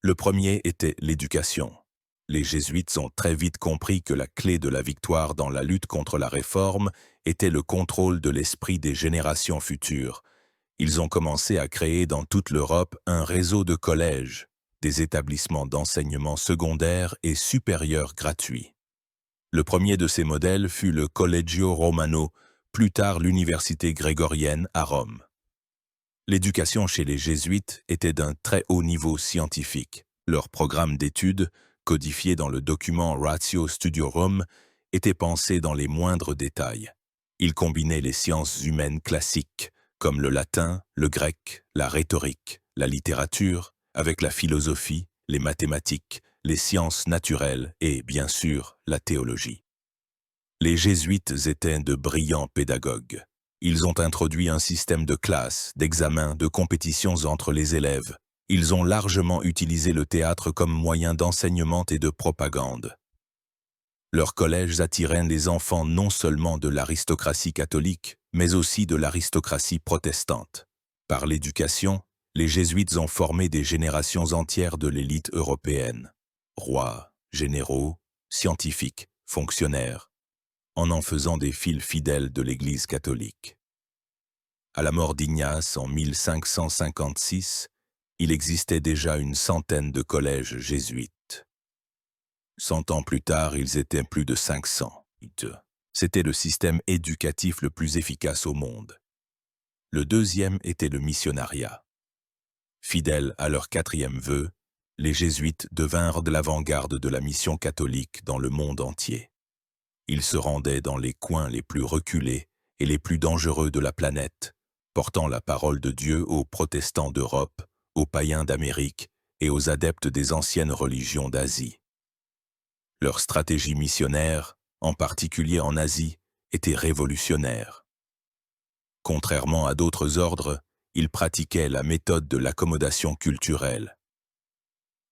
Le premier était l'éducation. Les jésuites ont très vite compris que la clé de la victoire dans la lutte contre la réforme était le contrôle de l'esprit des générations futures. Ils ont commencé à créer dans toute l'Europe un réseau de collèges, des établissements d'enseignement secondaire et supérieur gratuits. Le premier de ces modèles fut le Collegio Romano, plus tard l'université grégorienne à Rome. L'éducation chez les jésuites était d'un très haut niveau scientifique. Leur programme d'études, codifié dans le document Ratio Studiorum, était pensé dans les moindres détails. Il combinait les sciences humaines classiques, comme le latin, le grec, la rhétorique, la littérature, avec la philosophie, les mathématiques, les sciences naturelles et, bien sûr, la théologie. Les jésuites étaient de brillants pédagogues. Ils ont introduit un système de classes, d'examens, de compétitions entre les élèves. Ils ont largement utilisé le théâtre comme moyen d'enseignement et de propagande. Leurs collèges attiraient les enfants non seulement de l'aristocratie catholique, mais aussi de l'aristocratie protestante. Par l'éducation, les jésuites ont formé des générations entières de l'élite européenne. Rois, généraux, scientifiques, fonctionnaires, en faisant des fils fidèles de l'Église catholique. À la mort d'Ignace en 1556, il existait déjà une centaine de collèges jésuites. 100 ans plus tard, ils étaient plus de 500. C'était le système éducatif le plus efficace au monde. Le deuxième était le missionnariat. Fidèles à leur 4e vœu, les jésuites devinrent de l'avant-garde de la mission catholique dans le monde entier. Ils se rendaient dans les coins les plus reculés et les plus dangereux de la planète, portant la parole de Dieu aux protestants d'Europe, aux païens d'Amérique et aux adeptes des anciennes religions d'Asie. Leur stratégie missionnaire, en particulier en Asie, était révolutionnaire. Contrairement à d'autres ordres, ils pratiquaient la méthode de l'accommodation culturelle.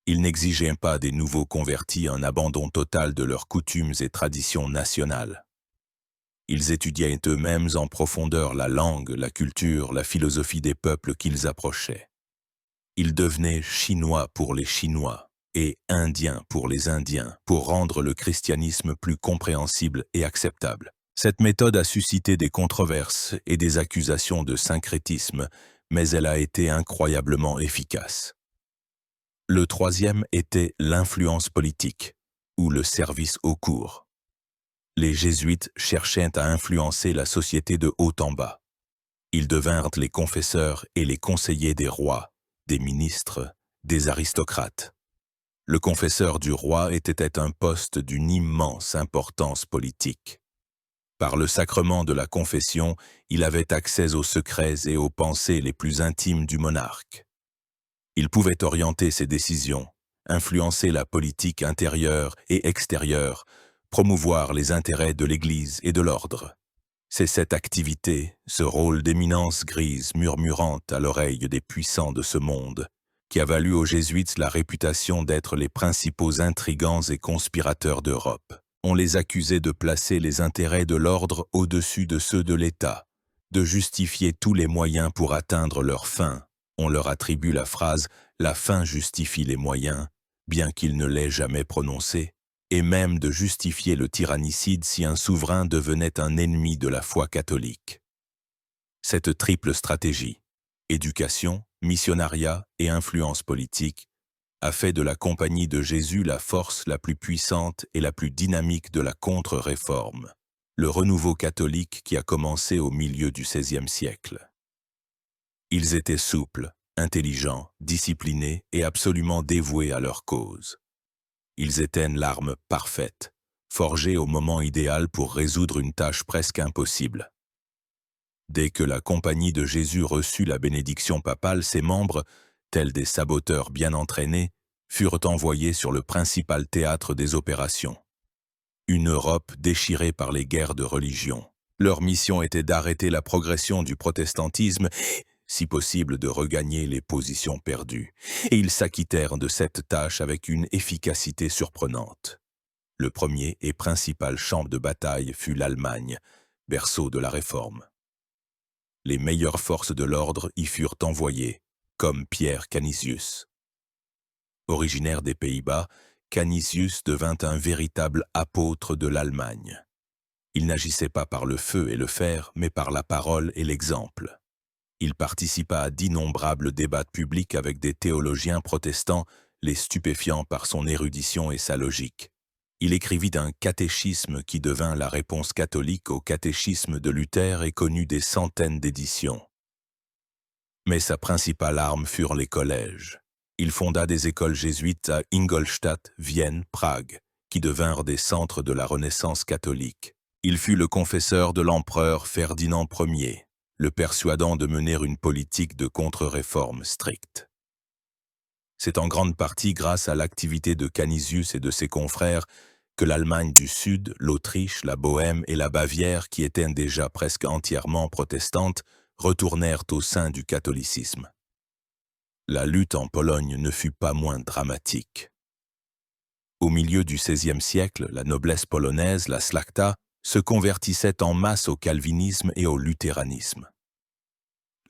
Ils n'exigeaient pas des nouveaux convertis un abandon total de leurs coutumes et traditions nationales. Ils étudiaient eux-mêmes en profondeur la langue, la culture, la philosophie des peuples qu'ils approchaient. Ils devenaient Chinois pour les Chinois et Indiens pour les Indiens pour rendre le christianisme plus compréhensible et acceptable. Cette méthode a suscité des controverses et des accusations de syncrétisme, mais elle a été incroyablement efficace. Le troisième était l'influence politique, ou le service aux cours. Les jésuites cherchaient à influencer la société de haut en bas. Ils devinrent les confesseurs et les conseillers des rois, des ministres, des aristocrates. Le confesseur du roi était un poste d'une immense importance politique. Par le sacrement de la confession, il avait accès aux secrets et aux pensées les plus intimes du monarque. Il pouvait orienter ses décisions, influencer la politique intérieure et extérieure, promouvoir les intérêts de l'Église et de l'ordre. C'est cette activité, ce rôle d'éminence grise murmurante à l'oreille des puissants de ce monde, qui a valu aux jésuites la réputation d'être les principaux intrigants et conspirateurs d'Europe. On les accusait de placer les intérêts de l'ordre au-dessus de ceux de l'État, de justifier tous les moyens pour atteindre leurs fins. On leur attribue la phrase « la fin justifie les moyens », bien qu'il ne l'ait jamais prononcée, et même de justifier le tyrannicide si un souverain devenait un ennemi de la foi catholique. Cette triple stratégie, éducation, missionnariat et influence politique, a fait de la Compagnie de Jésus la force la plus puissante et la plus dynamique de la contre-réforme, le renouveau catholique qui a commencé au milieu du XVIe siècle. Ils étaient souples, intelligents, disciplinés et absolument dévoués à leur cause. Ils étaient l'arme parfaite, forgée au moment idéal pour résoudre une tâche presque impossible. Dès que la Compagnie de Jésus reçut la bénédiction papale, ses membres, tels des saboteurs bien entraînés, furent envoyés sur le principal théâtre des opérations. Une Europe déchirée par les guerres de religion. Leur mission était d'arrêter la progression du protestantisme, si possible de regagner les positions perdues, et ils s'acquittèrent de cette tâche avec une efficacité surprenante. Le premier et principal champ de bataille fut l'Allemagne, berceau de la Réforme. Les meilleures forces de l'ordre y furent envoyées, comme Pierre Canisius. Originaire des Pays-Bas, Canisius devint un véritable apôtre de l'Allemagne. Il n'agissait pas par le feu et le fer, mais par la parole et l'exemple. Il participa à d'innombrables débats publics avec des théologiens protestants, les stupéfiant par son érudition et sa logique. Il écrivit un catéchisme qui devint la réponse catholique au catéchisme de Luther et connut des centaines d'éditions. Mais sa principale arme furent les collèges. Il fonda des écoles jésuites à Ingolstadt, Vienne, Prague, qui devinrent des centres de la Renaissance catholique. Il fut le confesseur de l'empereur Ferdinand Ier, le persuadant de mener une politique de contre-réforme stricte. C'est en grande partie grâce à l'activité de Canisius et de ses confrères que l'Allemagne du Sud, l'Autriche, la Bohême et la Bavière, qui étaient déjà presque entièrement protestantes, retournèrent au sein du catholicisme. La lutte en Pologne ne fut pas moins dramatique. Au milieu du XVIe siècle, la noblesse polonaise, la szlachta, se convertissait en masse au calvinisme et au luthéranisme.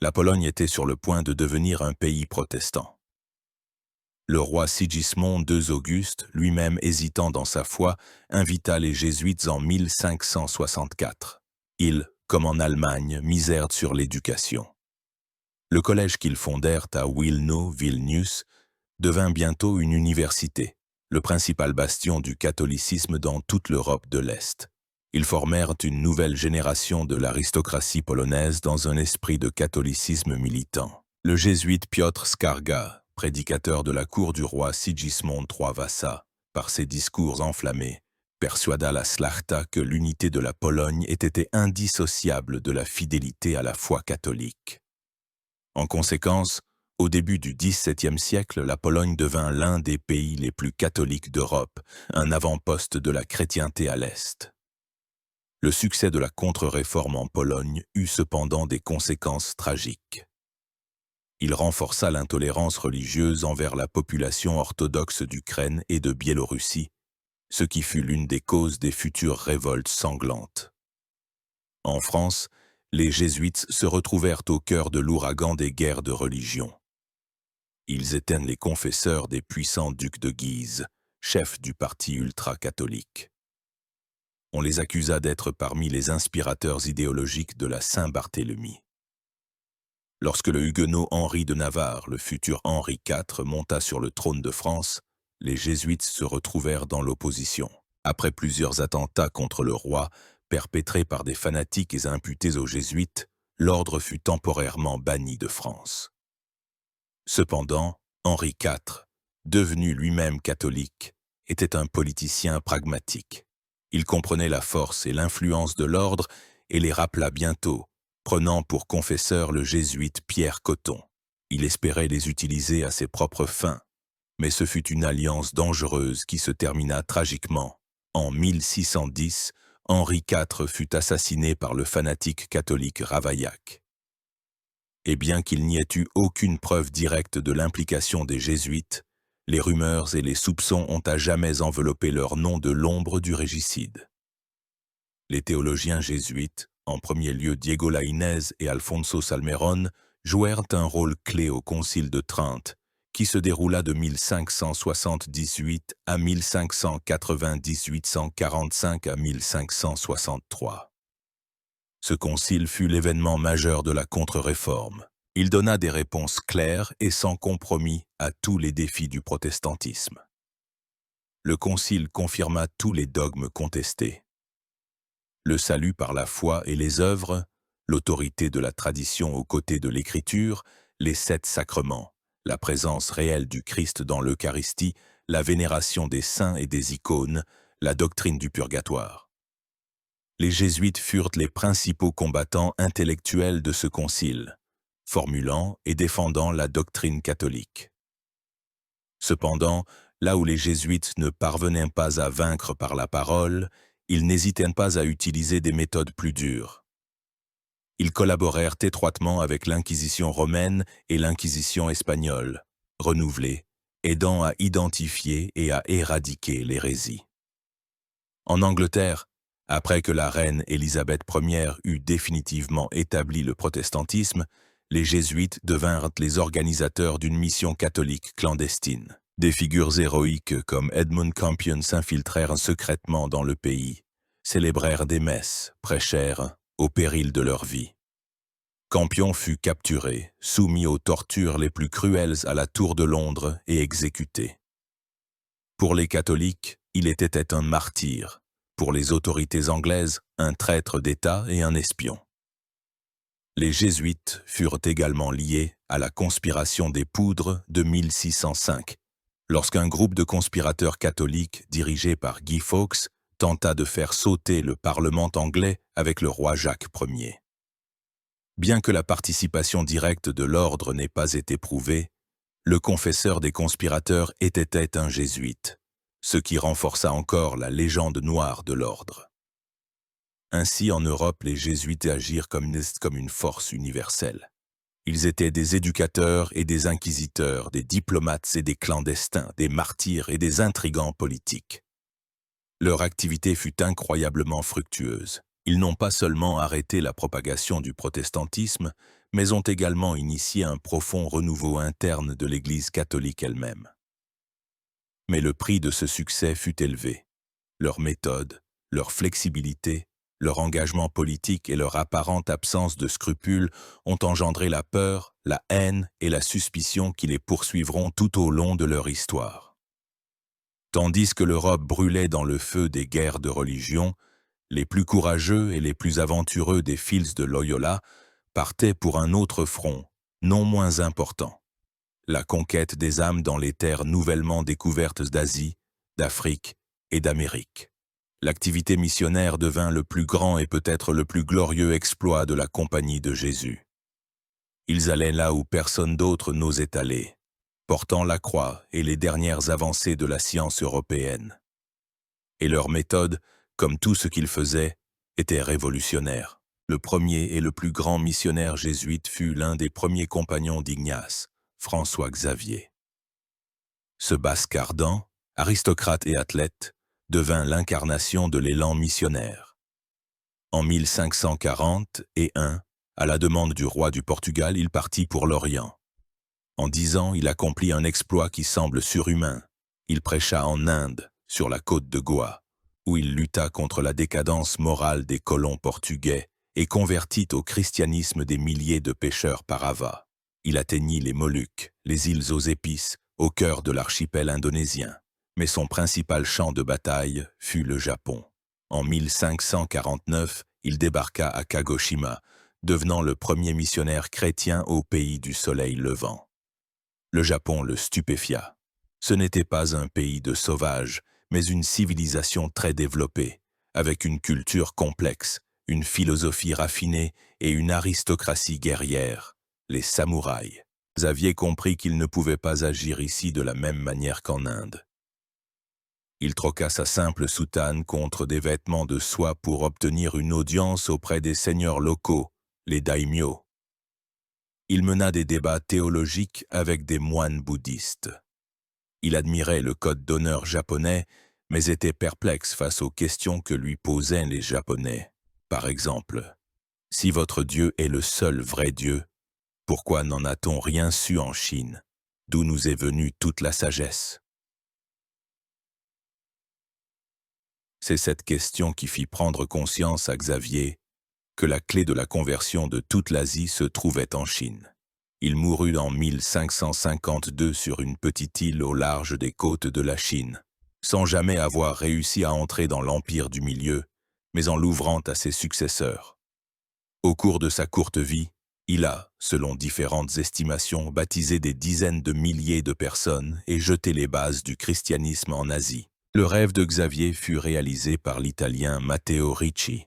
La Pologne était sur le point de devenir un pays protestant. Le roi Sigismond II Auguste, lui-même hésitant dans sa foi, invita les jésuites en 1564. Ils, comme en Allemagne, misèrent sur l'éducation. Le collège qu'ils fondèrent à Wilno, Vilnius, devint bientôt une université, le principal bastion du catholicisme dans toute l'Europe de l'Est. Ils formèrent une nouvelle génération de l'aristocratie polonaise dans un esprit de catholicisme militant. Le jésuite Piotr Skarga, prédicateur de la cour du roi Sigismond III Wasa, par ses discours enflammés, persuada la szlachta que l'unité de la Pologne était indissociable de la fidélité à la foi catholique. En conséquence, au début du XVIIe siècle, la Pologne devint l'un des pays les plus catholiques d'Europe, un avant-poste de la chrétienté à l'Est. Le succès de la contre-réforme en Pologne eut cependant des conséquences tragiques. Il renforça l'intolérance religieuse envers la population orthodoxe d'Ukraine et de Biélorussie, ce qui fut l'une des causes des futures révoltes sanglantes. En France, les jésuites se retrouvèrent au cœur de l'ouragan des guerres de religion. Ils étaient les confesseurs des puissants ducs de Guise, chefs du parti ultra-catholique. On les accusa d'être parmi les inspirateurs idéologiques de la Saint-Barthélemy. Lorsque le huguenot Henri de Navarre, le futur Henri IV, monta sur le trône de France, les jésuites se retrouvèrent dans l'opposition. Après plusieurs attentats contre le roi, perpétrés par des fanatiques et imputés aux jésuites, l'ordre fut temporairement banni de France. Cependant, Henri IV, devenu lui-même catholique, était un politicien pragmatique. Il comprenait la force et l'influence de l'ordre et les rappela bientôt, prenant pour confesseur le jésuite Pierre Coton. Il espérait les utiliser à ses propres fins, mais ce fut une alliance dangereuse qui se termina tragiquement. En 1610, Henri IV fut assassiné par le fanatique catholique Ravaillac. Et bien qu'il n'y ait eu aucune preuve directe de l'implication des jésuites, les rumeurs et les soupçons ont à jamais enveloppé leur nom de l'ombre du régicide. Les théologiens jésuites, en premier lieu Diego Lainez et Alfonso Salmerón, jouèrent un rôle clé au Concile de Trente, qui se déroula de 1578 à 1598-145 à 1563. Ce concile fut l'événement majeur de la contre-réforme. Il donna des réponses claires et sans compromis à tous les défis du protestantisme. Le Concile confirma tous les dogmes contestés. Le salut par la foi et les œuvres, l'autorité de la tradition aux côtés de l'Écriture, les 7 sacrements, la présence réelle du Christ dans l'Eucharistie, la vénération des saints et des icônes, la doctrine du purgatoire. Les jésuites furent les principaux combattants intellectuels de ce concile, formulant et défendant la doctrine catholique. Cependant, là où les jésuites ne parvenaient pas à vaincre par la parole, ils n'hésitèrent pas à utiliser des méthodes plus dures. Ils collaborèrent étroitement avec l'Inquisition romaine et l'Inquisition espagnole, renouvelée, aidant à identifier et à éradiquer l'hérésie. En Angleterre, après que la reine Élisabeth Ier eut définitivement établi le protestantisme, les jésuites devinrent les organisateurs d'une mission catholique clandestine. Des figures héroïques comme Edmund Campion s'infiltrèrent secrètement dans le pays, célébrèrent des messes, prêchèrent, au péril de leur vie. Campion fut capturé, soumis aux tortures les plus cruelles à la Tour de Londres et exécuté. Pour les catholiques, il était un martyr, pour les autorités anglaises, un traître d'État et un espion. Les jésuites furent également liés à la conspiration des Poudres de 1605, lorsqu'un groupe de conspirateurs catholiques dirigé par Guy Fawkes tenta de faire sauter le Parlement anglais avec le roi Jacques Ier. Bien que la participation directe de l'ordre n'ait pas été prouvée, le confesseur des conspirateurs était un jésuite, ce qui renforça encore la légende noire de l'ordre. Ainsi, en Europe, les jésuites agirent comme une force universelle. Ils étaient des éducateurs et des inquisiteurs, des diplomates et des clandestins, des martyrs et des intrigants politiques. Leur activité fut incroyablement fructueuse. Ils n'ont pas seulement arrêté la propagation du protestantisme, mais ont également initié un profond renouveau interne de l'Église catholique elle-même. Mais le prix de ce succès fut élevé. Leur méthode, leur flexibilité, leur engagement politique et leur apparente absence de scrupules ont engendré la peur, la haine et la suspicion qui les poursuivront tout au long de leur histoire. Tandis que l'Europe brûlait dans le feu des guerres de religion, les plus courageux et les plus aventureux des fils de Loyola partaient pour un autre front, non moins important, la conquête des âmes dans les terres nouvellement découvertes d'Asie, d'Afrique et d'Amérique. L'activité missionnaire devint le plus grand et peut-être le plus glorieux exploit de la Compagnie de Jésus. Ils allaient là où personne d'autre n'osait aller, portant la croix et les dernières avancées de la science européenne. Et leur méthode, comme tout ce qu'ils faisaient, était révolutionnaire. Le premier et le plus grand missionnaire jésuite fut l'un des premiers compagnons d'Ignace, François Xavier. Ce basque ardent, aristocrate et athlète, devint l'incarnation de l'élan missionnaire. En 1541, à la demande du roi du Portugal, il partit pour l'Orient. En 10 ans, il accomplit un exploit qui semble surhumain. Il prêcha en Inde, sur la côte de Goa, où il lutta contre la décadence morale des colons portugais et convertit au christianisme des milliers de pêcheurs paravas. Il atteignit les Moluques, les îles aux épices, au cœur de l'archipel indonésien. Mais son principal champ de bataille fut le Japon. En 1549, il débarqua à Kagoshima, devenant le premier missionnaire chrétien au pays du soleil levant. Le Japon le stupéfia. Ce n'était pas un pays de sauvages, mais une civilisation très développée, avec une culture complexe, une philosophie raffinée et une aristocratie guerrière, les samouraïs. Xavier comprit qu'il ne pouvait pas agir ici de la même manière qu'en Inde. Il troqua sa simple soutane contre des vêtements de soie pour obtenir une audience auprès des seigneurs locaux, les daimyos. Il mena des débats théologiques avec des moines bouddhistes. Il admirait le code d'honneur japonais, mais était perplexe face aux questions que lui posaient les Japonais. Par exemple, « Si votre Dieu est le seul vrai Dieu, pourquoi n'en a-t-on rien su en Chine, d'où nous est venue toute la sagesse ?» C'est cette question qui fit prendre conscience à Xavier que la clé de la conversion de toute l'Asie se trouvait en Chine. Il mourut en 1552 sur une petite île au large des côtes de la Chine, sans jamais avoir réussi à entrer dans l'Empire du Milieu, mais en l'ouvrant à ses successeurs. Au cours de sa courte vie, il a, selon différentes estimations, baptisé des dizaines de milliers de personnes et jeté les bases du christianisme en Asie. Le rêve de Xavier fut réalisé par l'Italien Matteo Ricci,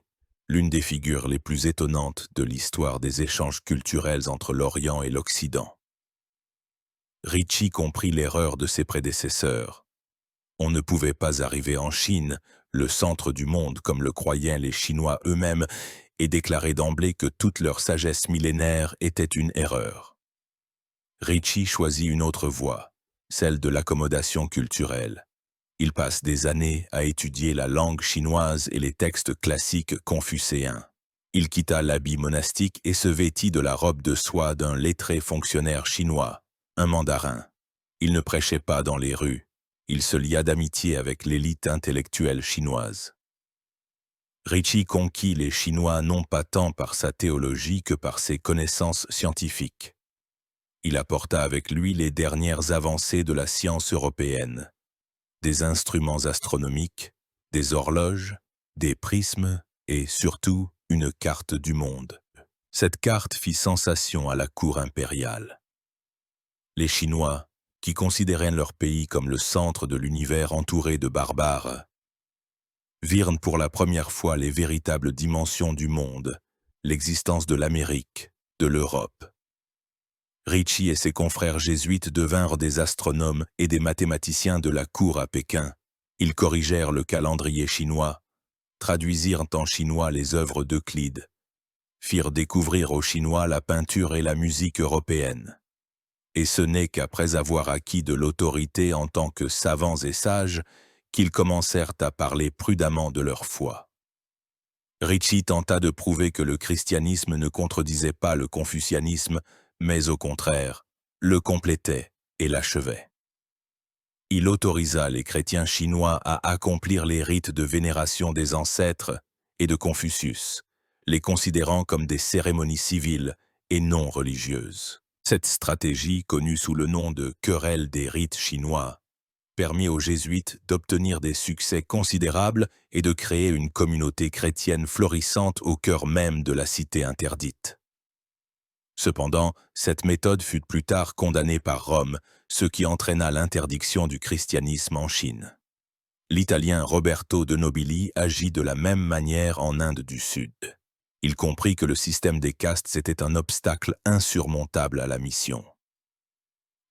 l'une des figures les plus étonnantes de l'histoire des échanges culturels entre l'Orient et l'Occident. Ricci comprit l'erreur de ses prédécesseurs. On ne pouvait pas arriver en Chine, le centre du monde comme le croyaient les Chinois eux-mêmes, et déclarer d'emblée que toute leur sagesse millénaire était une erreur. Ricci choisit une autre voie, celle de l'accommodation culturelle. Il passe des années à étudier la langue chinoise et les textes classiques confucéens. Il quitta l'habit monastique et se vêtit de la robe de soie d'un lettré fonctionnaire chinois, un mandarin. Il ne prêchait pas dans les rues. Il se lia d'amitié avec l'élite intellectuelle chinoise. Ricci conquit les Chinois non pas tant par sa théologie que par ses connaissances scientifiques. Il apporta avec lui les dernières avancées de la science européenne. Des instruments astronomiques, des horloges, des prismes et, surtout, une carte du monde. Cette carte fit sensation à la cour impériale. Les Chinois, qui considéraient leur pays comme le centre de l'univers entouré de barbares, virent pour la première fois les véritables dimensions du monde, l'existence de l'Amérique, de l'Europe. Ricci et ses confrères jésuites devinrent des astronomes et des mathématiciens de la cour à Pékin. Ils corrigèrent le calendrier chinois, traduisirent en chinois les œuvres d'Euclide, firent découvrir aux Chinois la peinture et la musique européenne. Et ce n'est qu'après avoir acquis de l'autorité en tant que savants et sages qu'ils commencèrent à parler prudemment de leur foi. Ricci tenta de prouver que le christianisme ne contredisait pas le confucianisme, mais au contraire, le complétait et l'achevait. Il autorisa les chrétiens chinois à accomplir les rites de vénération des ancêtres et de Confucius, les considérant comme des cérémonies civiles et non religieuses. Cette stratégie, connue sous le nom de querelle des rites chinois, permit aux jésuites d'obtenir des succès considérables et de créer une communauté chrétienne florissante au cœur même de la cité interdite. Cependant, cette méthode fut plus tard condamnée par Rome, ce qui entraîna l'interdiction du christianisme en Chine. L'Italien Roberto de Nobili agit de la même manière en Inde du Sud. Il comprit que le système des castes était un obstacle insurmontable à la mission.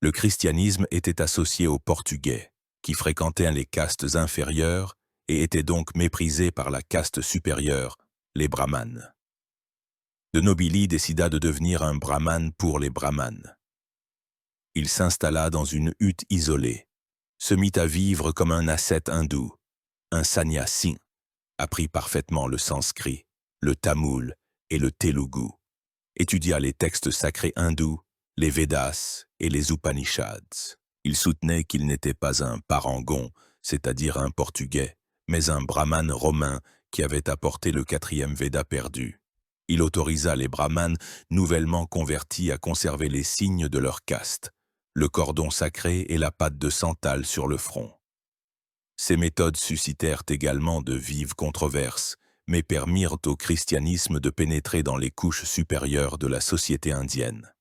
Le christianisme était associé aux Portugais, qui fréquentaient les castes inférieures et étaient donc méprisés par la caste supérieure, les brahmanes. De Nobili décida de devenir un brahmane pour les brahmanes. Il s'installa dans une hutte isolée, se mit à vivre comme un ascète hindou, un sannyasi, apprit parfaitement le sanskrit, le tamoul et le telugu, étudia les textes sacrés hindous, les Védas et les Upanishads. Il soutenait qu'il n'était pas un parangon, c'est-à-dire un portugais, mais un brahmane romain qui avait apporté le 4e Véda perdu. Il autorisa les brahmanes nouvellement convertis à conserver les signes de leur caste, le cordon sacré et la patte de santal sur le front. Ces méthodes suscitèrent également de vives controverses, mais permirent au christianisme de pénétrer dans les couches supérieures de la société indienne.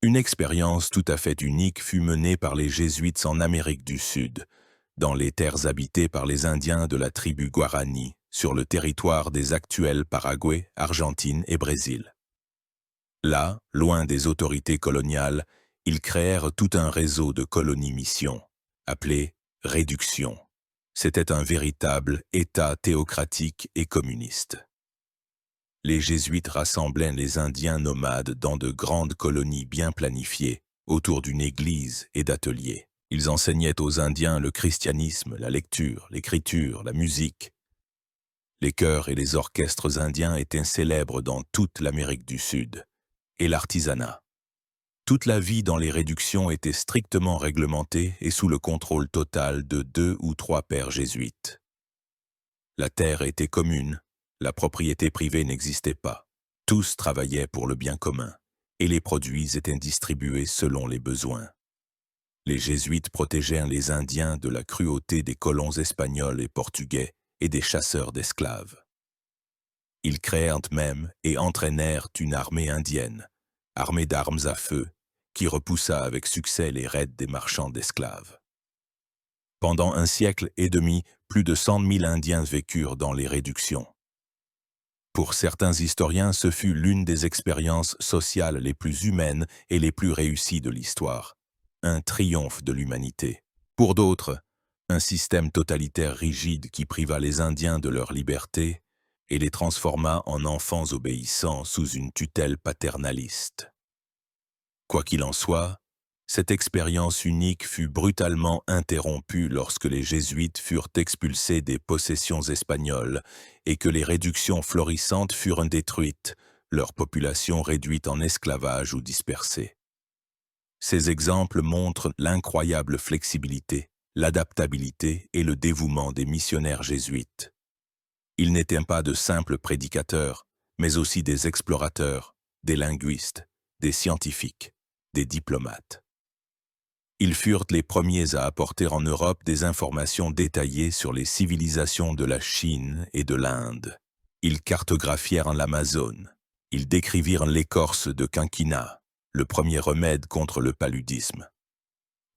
Une expérience tout à fait unique fut menée par les jésuites en Amérique du Sud, dans les terres habitées par les Indiens de la tribu Guarani, sur le territoire des actuels Paraguay, Argentine et Brésil. Là, loin des autorités coloniales, ils créèrent tout un réseau de colonies-missions, appelé « Réduction ». C'était un véritable État théocratique et communiste. Les jésuites rassemblaient les Indiens nomades dans de grandes colonies bien planifiées, autour d'une église et d'ateliers. Ils enseignaient aux Indiens le christianisme, la lecture, l'écriture, la musique. Les chœurs et les orchestres indiens étaient célèbres dans toute l'Amérique du Sud, et l'artisanat. Toute la vie dans les réductions était strictement réglementée et sous le contrôle total de 2 ou 3 pères jésuites. La terre était commune, la propriété privée n'existait pas. Tous travaillaient pour le bien commun, et les produits étaient distribués selon les besoins. Les jésuites protégeaient les Indiens de la cruauté des colons espagnols et portugais et des chasseurs d'esclaves. Ils créèrent même et entraînèrent une armée indienne, armée d'armes à feu, qui repoussa avec succès les raids des marchands d'esclaves. Pendant un siècle et demi, plus de 100 000 Indiens vécurent dans les réductions. Pour certains historiens, ce fut l'une des expériences sociales les plus humaines et les plus réussies de l'histoire, un triomphe de l'humanité. Pour d'autres, un système totalitaire rigide qui priva les Indiens de leur liberté et les transforma en enfants obéissants sous une tutelle paternaliste. Quoi qu'il en soit, cette expérience unique fut brutalement interrompue lorsque les jésuites furent expulsés des possessions espagnoles et que les réductions florissantes furent détruites, leur population réduite en esclavage ou dispersée. Ces exemples montrent l'incroyable flexibilité, l'adaptabilité et le dévouement des missionnaires jésuites. Ils n'étaient pas de simples prédicateurs, mais aussi des explorateurs, des linguistes, des scientifiques, des diplomates. Ils furent les premiers à apporter en Europe des informations détaillées sur les civilisations de la Chine et de l'Inde. Ils cartographièrent l'Amazone. Ils décrivirent l'écorce de quinquina, le premier remède contre le paludisme.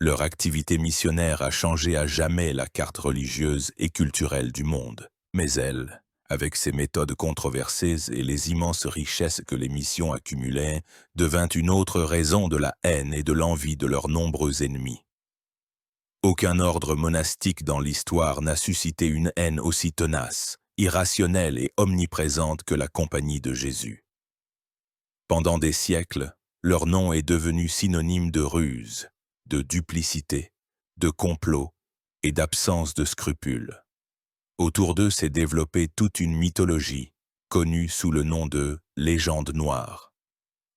Leur activité missionnaire a changé à jamais la carte religieuse et culturelle du monde. Mais elle, avec ses méthodes controversées et les immenses richesses que les missions accumulaient, devint une autre raison de la haine et de l'envie de leurs nombreux ennemis. Aucun ordre monastique dans l'histoire n'a suscité une haine aussi tenace, irrationnelle et omniprésente que la Compagnie de Jésus. Pendant des siècles, leur nom est devenu synonyme de ruse, de duplicité, de complot et d'absence de scrupules. Autour d'eux s'est développée toute une mythologie, connue sous le nom de « légende noire ».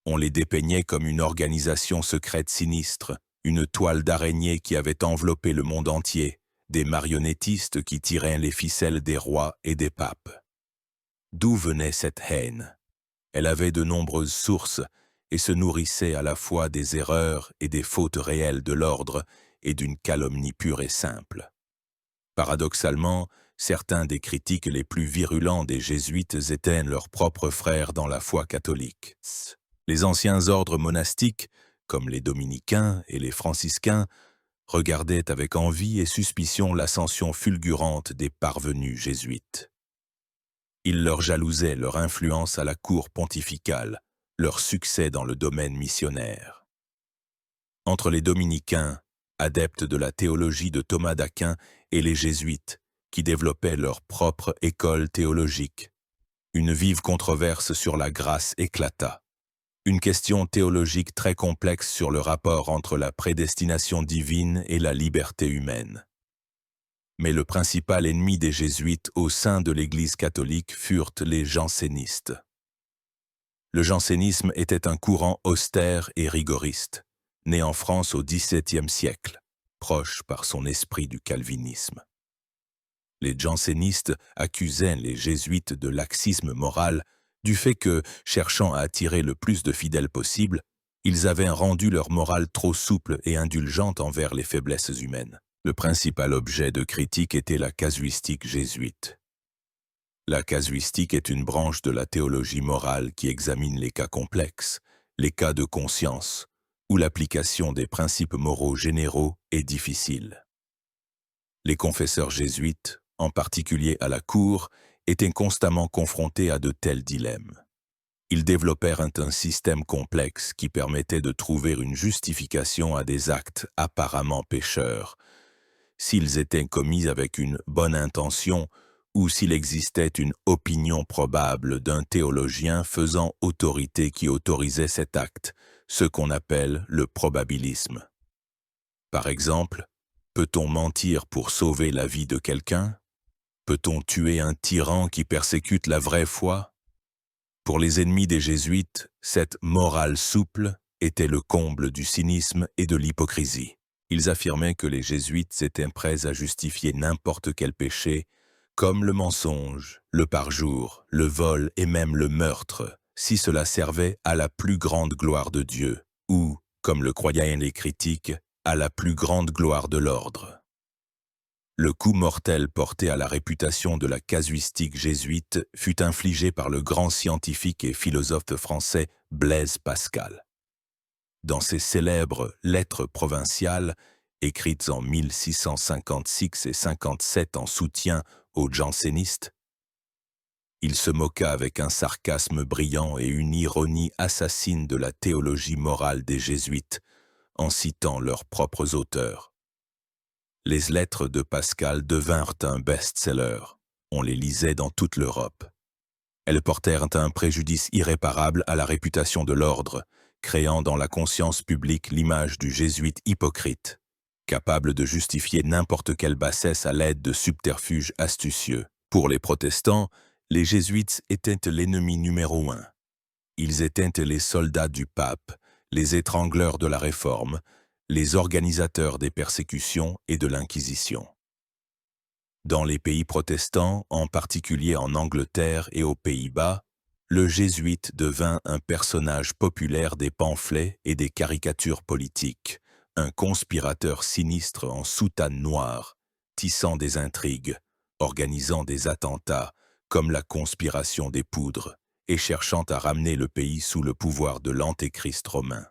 On les dépeignait comme une organisation secrète sinistre, une toile d'araignée qui avait enveloppé le monde entier, des marionnettistes qui tiraient les ficelles des rois et des papes. D'où venait cette haine? Elle avait de nombreuses sources et se nourrissait à la fois des erreurs et des fautes réelles de l'ordre et d'une calomnie pure et simple. Paradoxalement, certains des critiques les plus virulents des jésuites étaient leurs propres frères dans la foi catholique. Les anciens ordres monastiques, comme les dominicains et les franciscains, regardaient avec envie et suspicion l'ascension fulgurante des parvenus jésuites. Ils leur jalousaient leur influence à la cour pontificale, leur succès dans le domaine missionnaire. Entre les dominicains, adeptes de la théologie de Thomas d'Aquin, et les jésuites, qui développaient leur propre école théologique, une vive controverse sur la grâce éclata. Une question théologique très complexe sur le rapport entre la prédestination divine et la liberté humaine. Mais le principal ennemi des jésuites au sein de l'Église catholique furent les jansénistes. Le jansénisme était un courant austère et rigoriste, né en France au XVIIe siècle, proche par son esprit du calvinisme. Les jansénistes accusaient les jésuites de laxisme moral, du fait que, cherchant à attirer le plus de fidèles possible, ils avaient rendu leur morale trop souple et indulgente envers les faiblesses humaines. Le principal objet de critique était la casuistique jésuite. La casuistique est une branche de la théologie morale qui examine les cas complexes, les cas de conscience, où l'application des principes moraux généraux est difficile. Les confesseurs jésuites, en particulier à la cour, étaient constamment confrontés à de tels dilemmes. Ils développèrent un système complexe qui permettait de trouver une justification à des actes apparemment pécheurs, s'ils étaient commis avec une bonne intention ou s'il existait une opinion probable d'un théologien faisant autorité qui autorisait cet acte, ce qu'on appelle le probabilisme. Par exemple, peut-on mentir pour sauver la vie de quelqu'un? Peut-on tuer un tyran qui persécute la vraie foi? Pour les ennemis des jésuites, cette morale souple était le comble du cynisme et de l'hypocrisie. Ils affirmaient que les jésuites étaient prêts à justifier n'importe quel péché, comme le mensonge, le parjure, le vol et même le meurtre, si cela servait à la plus grande gloire de Dieu, ou, comme le croyaient les critiques, à la plus grande gloire de l'ordre. Le coup mortel porté à la réputation de la casuistique jésuite fut infligé par le grand scientifique et philosophe français Blaise Pascal. Dans ses célèbres Lettres provinciales, écrites en 1656 et 57 en soutien aux jansénistes, il se moqua avec un sarcasme brillant et une ironie assassine de la théologie morale des jésuites, en citant leurs propres auteurs. Les lettres de Pascal devinrent un best-seller. On les lisait dans toute l'Europe. Elles portèrent un préjudice irréparable à la réputation de l'ordre, créant dans la conscience publique l'image du jésuite hypocrite, capable de justifier n'importe quelle bassesse à l'aide de subterfuges astucieux. Pour les protestants, les jésuites étaient l'ennemi numéro 1. Ils étaient les soldats du pape, les étrangleurs de la Réforme, les organisateurs des persécutions et de l'Inquisition. Dans les pays protestants, en particulier en Angleterre et aux Pays-Bas, le jésuite devint un personnage populaire des pamphlets et des caricatures politiques, un conspirateur sinistre en soutane noire, tissant des intrigues, organisant des attentats, comme la conspiration des poudres, et cherchant à ramener le pays sous le pouvoir de l'antéchrist romain.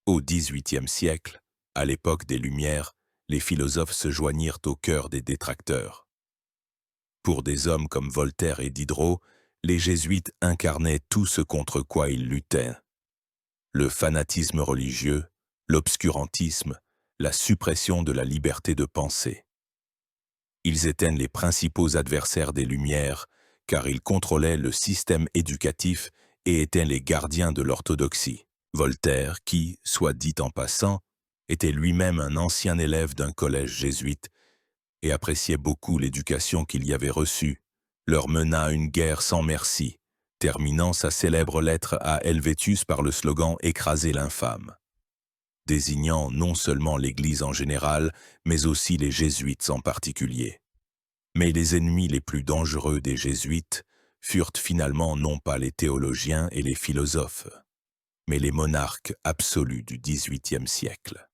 Au XVIIIe siècle, à l'époque des Lumières, les philosophes se joignirent au cœur des détracteurs. Pour des hommes comme Voltaire et Diderot, les jésuites incarnaient tout ce contre quoi ils luttaient. Le fanatisme religieux, l'obscurantisme, la suppression de la liberté de penser. Ils étaient les principaux adversaires des Lumières, car ils contrôlaient le système éducatif et étaient les gardiens de l'orthodoxie. Voltaire, qui, soit dit en passant, était lui-même un ancien élève d'un collège jésuite et appréciait beaucoup l'éducation qu'il y avait reçue, leur mena une guerre sans merci, terminant sa célèbre lettre à Helvétius par le slogan « Écraser l'infâme », désignant non seulement l'Église en général, mais aussi les jésuites en particulier. Mais les ennemis les plus dangereux des jésuites furent finalement non pas les théologiens et les philosophes, mais les monarques absolus du XVIIIe siècle.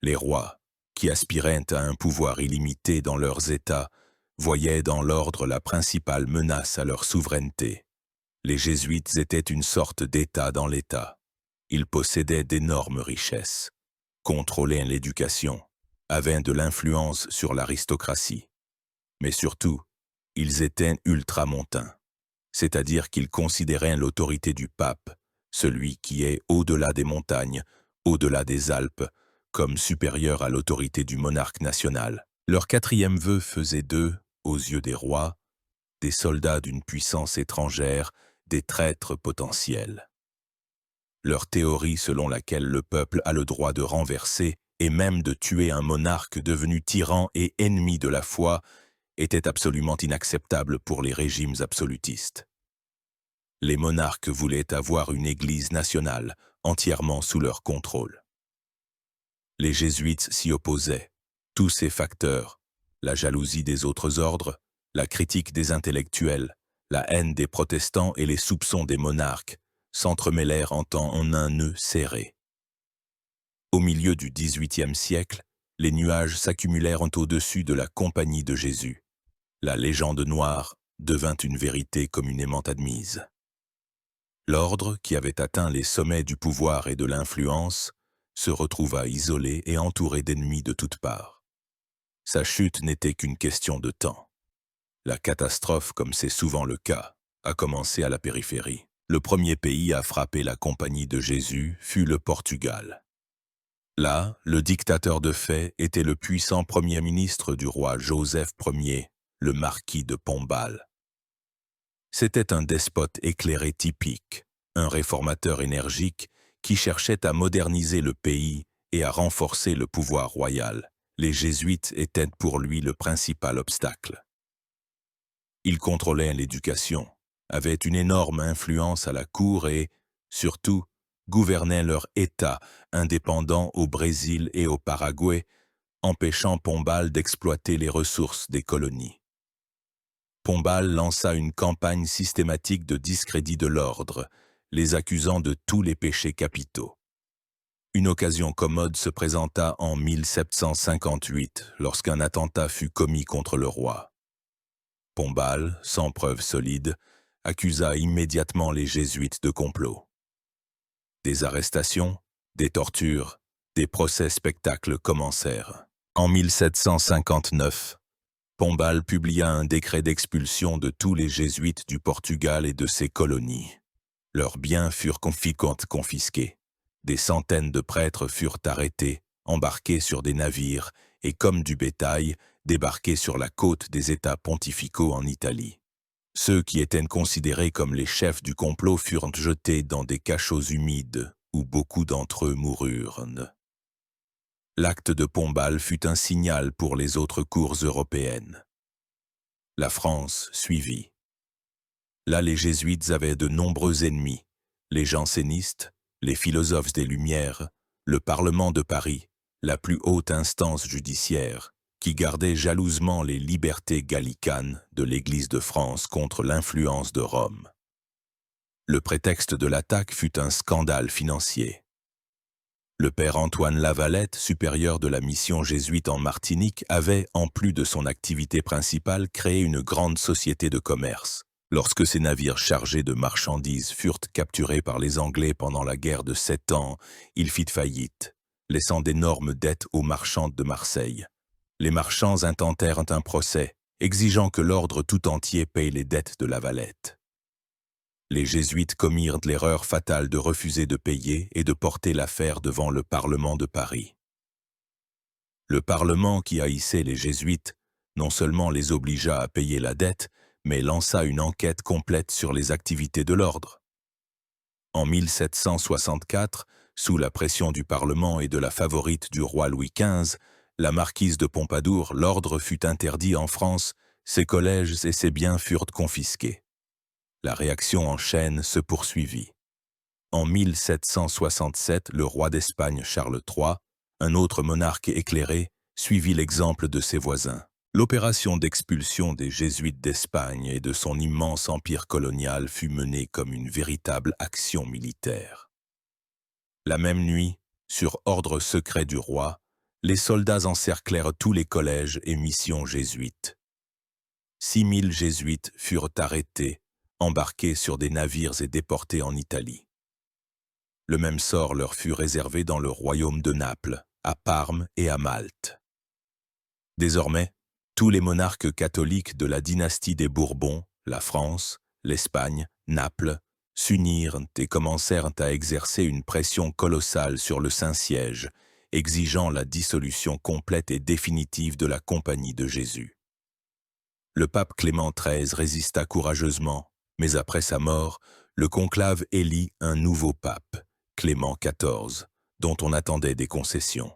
Les rois, qui aspiraient à un pouvoir illimité dans leurs États, voyaient dans l'ordre la principale menace à leur souveraineté. Les jésuites étaient une sorte d'État dans l'État. Ils possédaient d'énormes richesses, contrôlaient l'éducation, avaient de l'influence sur l'aristocratie. Mais surtout, ils étaient ultramontains, c'est-à-dire qu'ils considéraient l'autorité du pape, celui qui est au-delà des montagnes, au-delà des Alpes, comme supérieur à l'autorité du monarque national. Leur quatrième vœu faisait d'eux, aux yeux des rois, des soldats d'une puissance étrangère, des traîtres potentiels. Leur théorie selon laquelle le peuple a le droit de renverser et même de tuer un monarque devenu tyran et ennemi de la foi était absolument inacceptable pour les régimes absolutistes. Les monarques voulaient avoir une église nationale entièrement sous leur contrôle. Les jésuites s'y opposaient. Tous ces facteurs, la jalousie des autres ordres, la critique des intellectuels, la haine des protestants et les soupçons des monarques, s'entremêlèrent en un nœud serré. Au milieu du XVIIIe siècle, les nuages s'accumulèrent au-dessus de la Compagnie de Jésus. La légende noire devint une vérité communément admise. L'ordre, qui avait atteint les sommets du pouvoir et de l'influence, se retrouva isolé et entouré d'ennemis de toutes parts. Sa chute n'était qu'une question de temps. La catastrophe, comme c'est souvent le cas, a commencé à la périphérie. Le premier pays à frapper la Compagnie de Jésus fut le Portugal. Là, le dictateur de fait était le puissant premier ministre du roi Joseph Ier, le marquis de Pombal. C'était un despote éclairé typique, un réformateur énergique qui cherchait à moderniser le pays et à renforcer le pouvoir royal. Les jésuites étaient pour lui le principal obstacle. Ils contrôlaient l'éducation, avaient une énorme influence à la cour et, surtout, gouvernaient leur État indépendant au Brésil et au Paraguay, empêchant Pombal d'exploiter les ressources des colonies. Pombal lança une campagne systématique de discrédit de l'ordre, les accusant de tous les péchés capitaux. Une occasion commode se présenta en 1758, lorsqu'un attentat fut commis contre le roi. Pombal, sans preuve solide, accusa immédiatement les jésuites de complot. Des arrestations, des tortures, des procès-spectacles commencèrent. En 1759, Pombal publia un décret d'expulsion de tous les jésuites du Portugal et de ses colonies. Leurs biens furent confisqués. Des centaines de prêtres furent arrêtés, embarqués sur des navires et, comme du bétail, débarqués sur la côte des États pontificaux en Italie. Ceux qui étaient considérés comme les chefs du complot furent jetés dans des cachots humides, où beaucoup d'entre eux moururent. L'acte de Pombal fut un signal pour les autres cours européennes. La France suivit. Là, les jésuites avaient de nombreux ennemis, les jansénistes, les philosophes des Lumières, le Parlement de Paris, la plus haute instance judiciaire, qui gardait jalousement les libertés gallicanes de l'Église de France contre l'influence de Rome. Le prétexte de l'attaque fut un scandale financier. Le père Antoine Lavalette, supérieur de la mission jésuite en Martinique, avait, en plus de son activité principale, créé une grande société de commerce. Lorsque ces navires chargés de marchandises furent capturés par les Anglais pendant la guerre de 7 ans, il fit faillite, laissant d'énormes dettes aux marchands de Marseille. Les marchands intentèrent un procès, exigeant que l'ordre tout entier paye les dettes de Lavalette. Les jésuites commirent l'erreur fatale de refuser de payer et de porter l'affaire devant le Parlement de Paris. Le Parlement, qui haïssait les jésuites, non seulement les obligea à payer la dette, mais lança une enquête complète sur les activités de l'ordre. En 1764, sous la pression du Parlement et de la favorite du roi Louis XV, la marquise de Pompadour, l'ordre fut interdit en France, ses collèges et ses biens furent confisqués. La réaction en chaîne se poursuivit. En 1767, le roi d'Espagne Charles III, un autre monarque éclairé, suivit l'exemple de ses voisins. L'opération d'expulsion des jésuites d'Espagne et de son immense empire colonial fut menée comme une véritable action militaire. La même nuit, sur ordre secret du roi, les soldats encerclèrent tous les collèges et missions jésuites. 6000 jésuites furent arrêtés, embarqués sur des navires et déportés en Italie. Le même sort leur fut réservé dans le royaume de Naples, à Parme et à Malte. Désormais, tous les monarques catholiques de la dynastie des Bourbons, la France, l'Espagne, Naples, s'unirent et commencèrent à exercer une pression colossale sur le Saint-Siège, exigeant la dissolution complète et définitive de la Compagnie de Jésus. Le pape Clément XIII résista courageusement, mais après sa mort, le conclave élit un nouveau pape, Clément XIV, dont on attendait des concessions.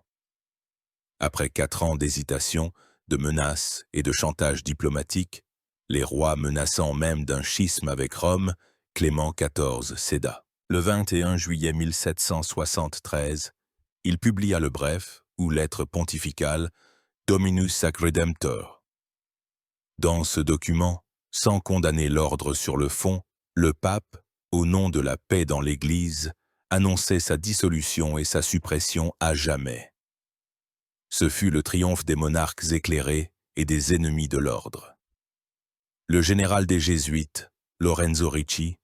Après 4 ans d'hésitation, de menaces et de chantage diplomatique, les rois menaçant même d'un schisme avec Rome, Clément XIV céda. Le 21 juillet 1773, il publia le bref, ou lettre pontificale, Dominus Sac Redemptor. Dans ce document, sans condamner l'ordre sur le fond, le pape, au nom de la paix dans l'Église, annonçait sa dissolution et sa suppression à jamais. Ce fut le triomphe des monarques éclairés et des ennemis de l'ordre. Le général des Jésuites, Lorenzo Ricci,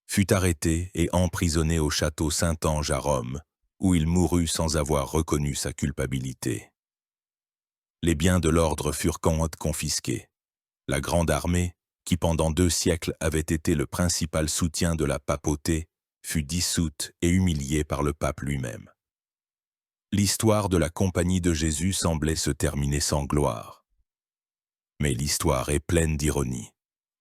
fut arrêté et emprisonné au château Saint-Ange à Rome, où il mourut sans avoir reconnu sa culpabilité. Les biens de l'ordre furent confisqués. La grande armée, qui pendant 2 siècles avait été le principal soutien de la papauté, fut dissoute et humiliée par le pape lui-même. L'histoire de la Compagnie de Jésus semblait se terminer sans gloire. Mais l'histoire est pleine d'ironie.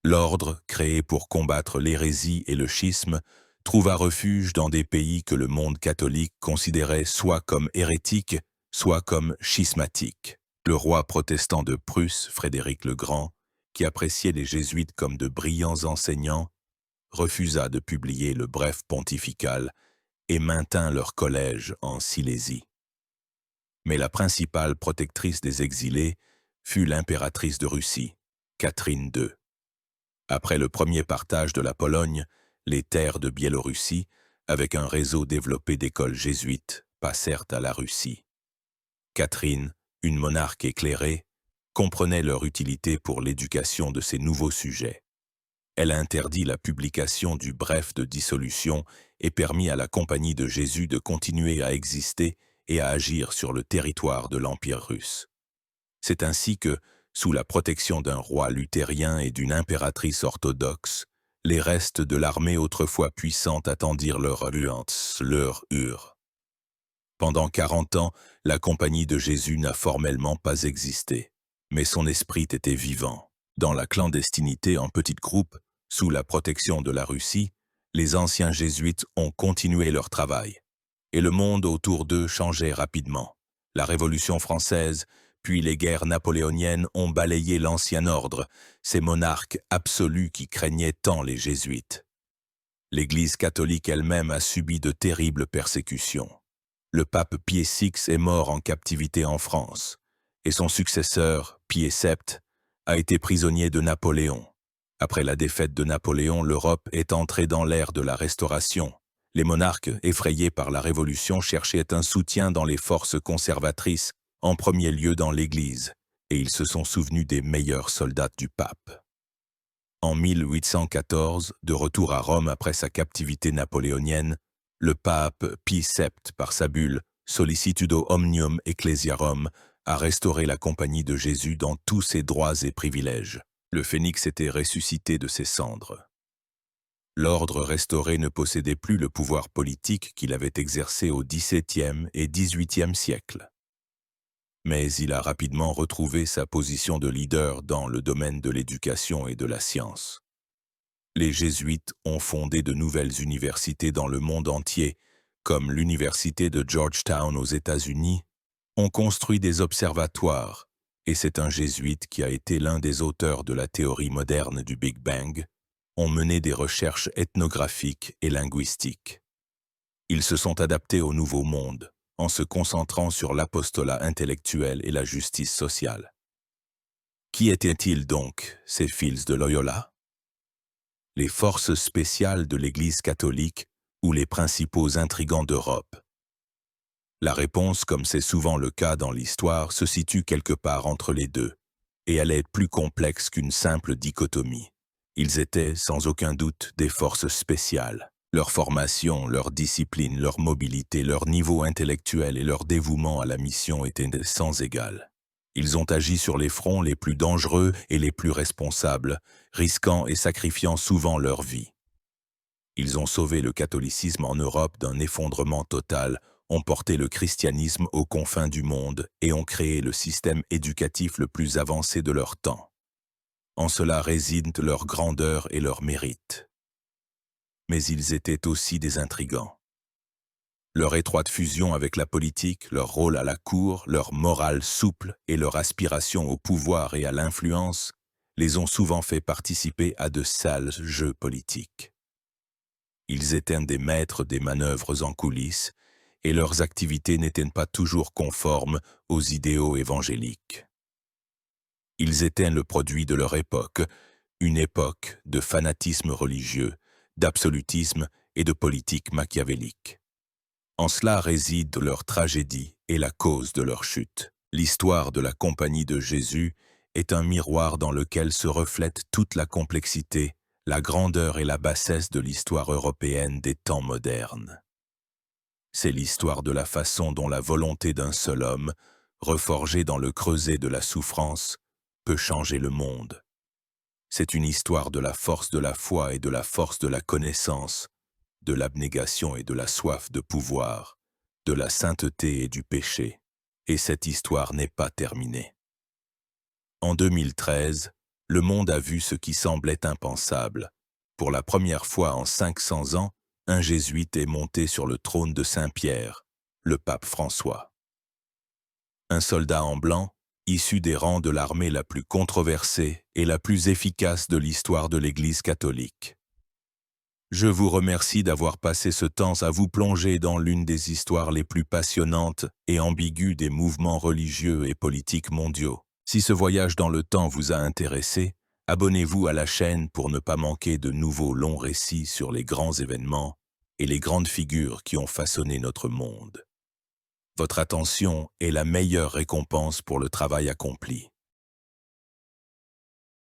L'ordre, créé pour combattre l'hérésie et le schisme, trouva refuge dans des pays que le monde catholique considérait soit comme hérétiques, soit comme schismatiques. Le roi protestant de Prusse, Frédéric le Grand, qui appréciait les jésuites comme de brillants enseignants, refusa de publier le bref pontifical et maintint leur collège en Silésie. Mais la principale protectrice des exilés fut l'impératrice de Russie, Catherine II. Après le premier partage de la Pologne, les terres de Biélorussie, avec un réseau développé d'écoles jésuites, passèrent à la Russie. Catherine, une monarque éclairée, comprenait leur utilité pour l'éducation de ces nouveaux sujets. Elle interdit la publication du bref de dissolution et permit à la Compagnie de Jésus de continuer à exister et à agir sur le territoire de l'Empire russe. C'est ainsi que, sous la protection d'un roi luthérien et d'une impératrice orthodoxe, les restes de l'armée autrefois puissante attendirent leur heure. Pendant 40 ans, la Compagnie de Jésus n'a formellement pas existé, mais son esprit était vivant. Dans la clandestinité en petits groupes, sous la protection de la Russie, les anciens jésuites ont continué leur travail. Et le monde autour d'eux changeait rapidement. La Révolution française, puis les guerres napoléoniennes ont balayé l'ancien ordre, ces monarques absolus qui craignaient tant les jésuites. L'Église catholique elle-même a subi de terribles persécutions. Le pape Pie VI est mort en captivité en France, et son successeur, Pie VII, a été prisonnier de Napoléon. Après la défaite de Napoléon, l'Europe est entrée dans l'ère de la Restauration. Les monarques, effrayés par la Révolution, cherchaient un soutien dans les forces conservatrices, en premier lieu dans l'Église, et ils se sont souvenus des meilleurs soldats du pape. En 1814, de retour à Rome après sa captivité napoléonienne, le pape Pie VII, par sa bulle « Sollicitudo omnium ecclesiarum », a restauré la Compagnie de Jésus dans tous ses droits et privilèges. Le phénix était ressuscité de ses cendres. L'ordre restauré ne possédait plus le pouvoir politique qu'il avait exercé au XVIIe et XVIIIe siècle. Mais il a rapidement retrouvé sa position de leader dans le domaine de l'éducation et de la science. Les jésuites ont fondé de nouvelles universités dans le monde entier, comme l'université de Georgetown aux États-Unis, ont construit des observatoires, et c'est un jésuite qui a été l'un des auteurs de la théorie moderne du Big Bang, ont mené des recherches ethnographiques et linguistiques. Ils se sont adaptés au nouveau monde, en se concentrant sur l'apostolat intellectuel et la justice sociale. Qui étaient-ils donc, ces fils de Loyola? Les forces spéciales de l'Église catholique ou les principaux intrigants d'Europe? La réponse, comme c'est souvent le cas dans l'histoire, se situe quelque part entre les deux, et elle est plus complexe qu'une simple dichotomie. Ils étaient, sans aucun doute, des forces spéciales. Leur formation, leur discipline, leur mobilité, leur niveau intellectuel et leur dévouement à la mission étaient sans égal. Ils ont agi sur les fronts les plus dangereux et les plus responsables, risquant et sacrifiant souvent leur vie. Ils ont sauvé le catholicisme en Europe d'un effondrement total, ont porté le christianisme aux confins du monde et ont créé le système éducatif le plus avancé de leur temps. En cela résident leur grandeur et leur mérite. Mais ils étaient aussi des intrigants. Leur étroite fusion avec la politique, leur rôle à la cour, leur morale souple et leur aspiration au pouvoir et à l'influence les ont souvent fait participer à de sales jeux politiques. Ils étaient des maîtres des manœuvres en coulisses et leurs activités n'étaient pas toujours conformes aux idéaux évangéliques. Ils étaient le produit de leur époque, une époque de fanatisme religieux, d'absolutisme et de politique machiavélique. En cela réside leur tragédie et la cause de leur chute. L'histoire de la Compagnie de Jésus est un miroir dans lequel se reflète toute la complexité, la grandeur et la bassesse de l'histoire européenne des temps modernes. C'est l'histoire de la façon dont la volonté d'un seul homme, reforgée dans le creuset de la souffrance, peut changer le monde. C'est une histoire de la force de la foi et de la force de la connaissance, de l'abnégation et de la soif de pouvoir, de la sainteté et du péché. Et cette histoire n'est pas terminée. En 2013, le monde a vu ce qui semblait impensable. Pour la première fois en 500 ans, un jésuite est monté sur le trône de Saint-Pierre, le pape François. Un soldat en blanc, issu des rangs de l'armée la plus controversée et la plus efficace de l'histoire de l'Église catholique. Je vous remercie d'avoir passé ce temps à vous plonger dans l'une des histoires les plus passionnantes et ambiguës des mouvements religieux et politiques mondiaux. Si ce voyage dans le temps vous a intéressé, Abonnez-vous à la chaîne pour ne pas manquer de nouveaux longs récits sur les grands événements et les grandes figures qui ont façonné notre monde. Votre attention est la meilleure récompense pour le travail accompli.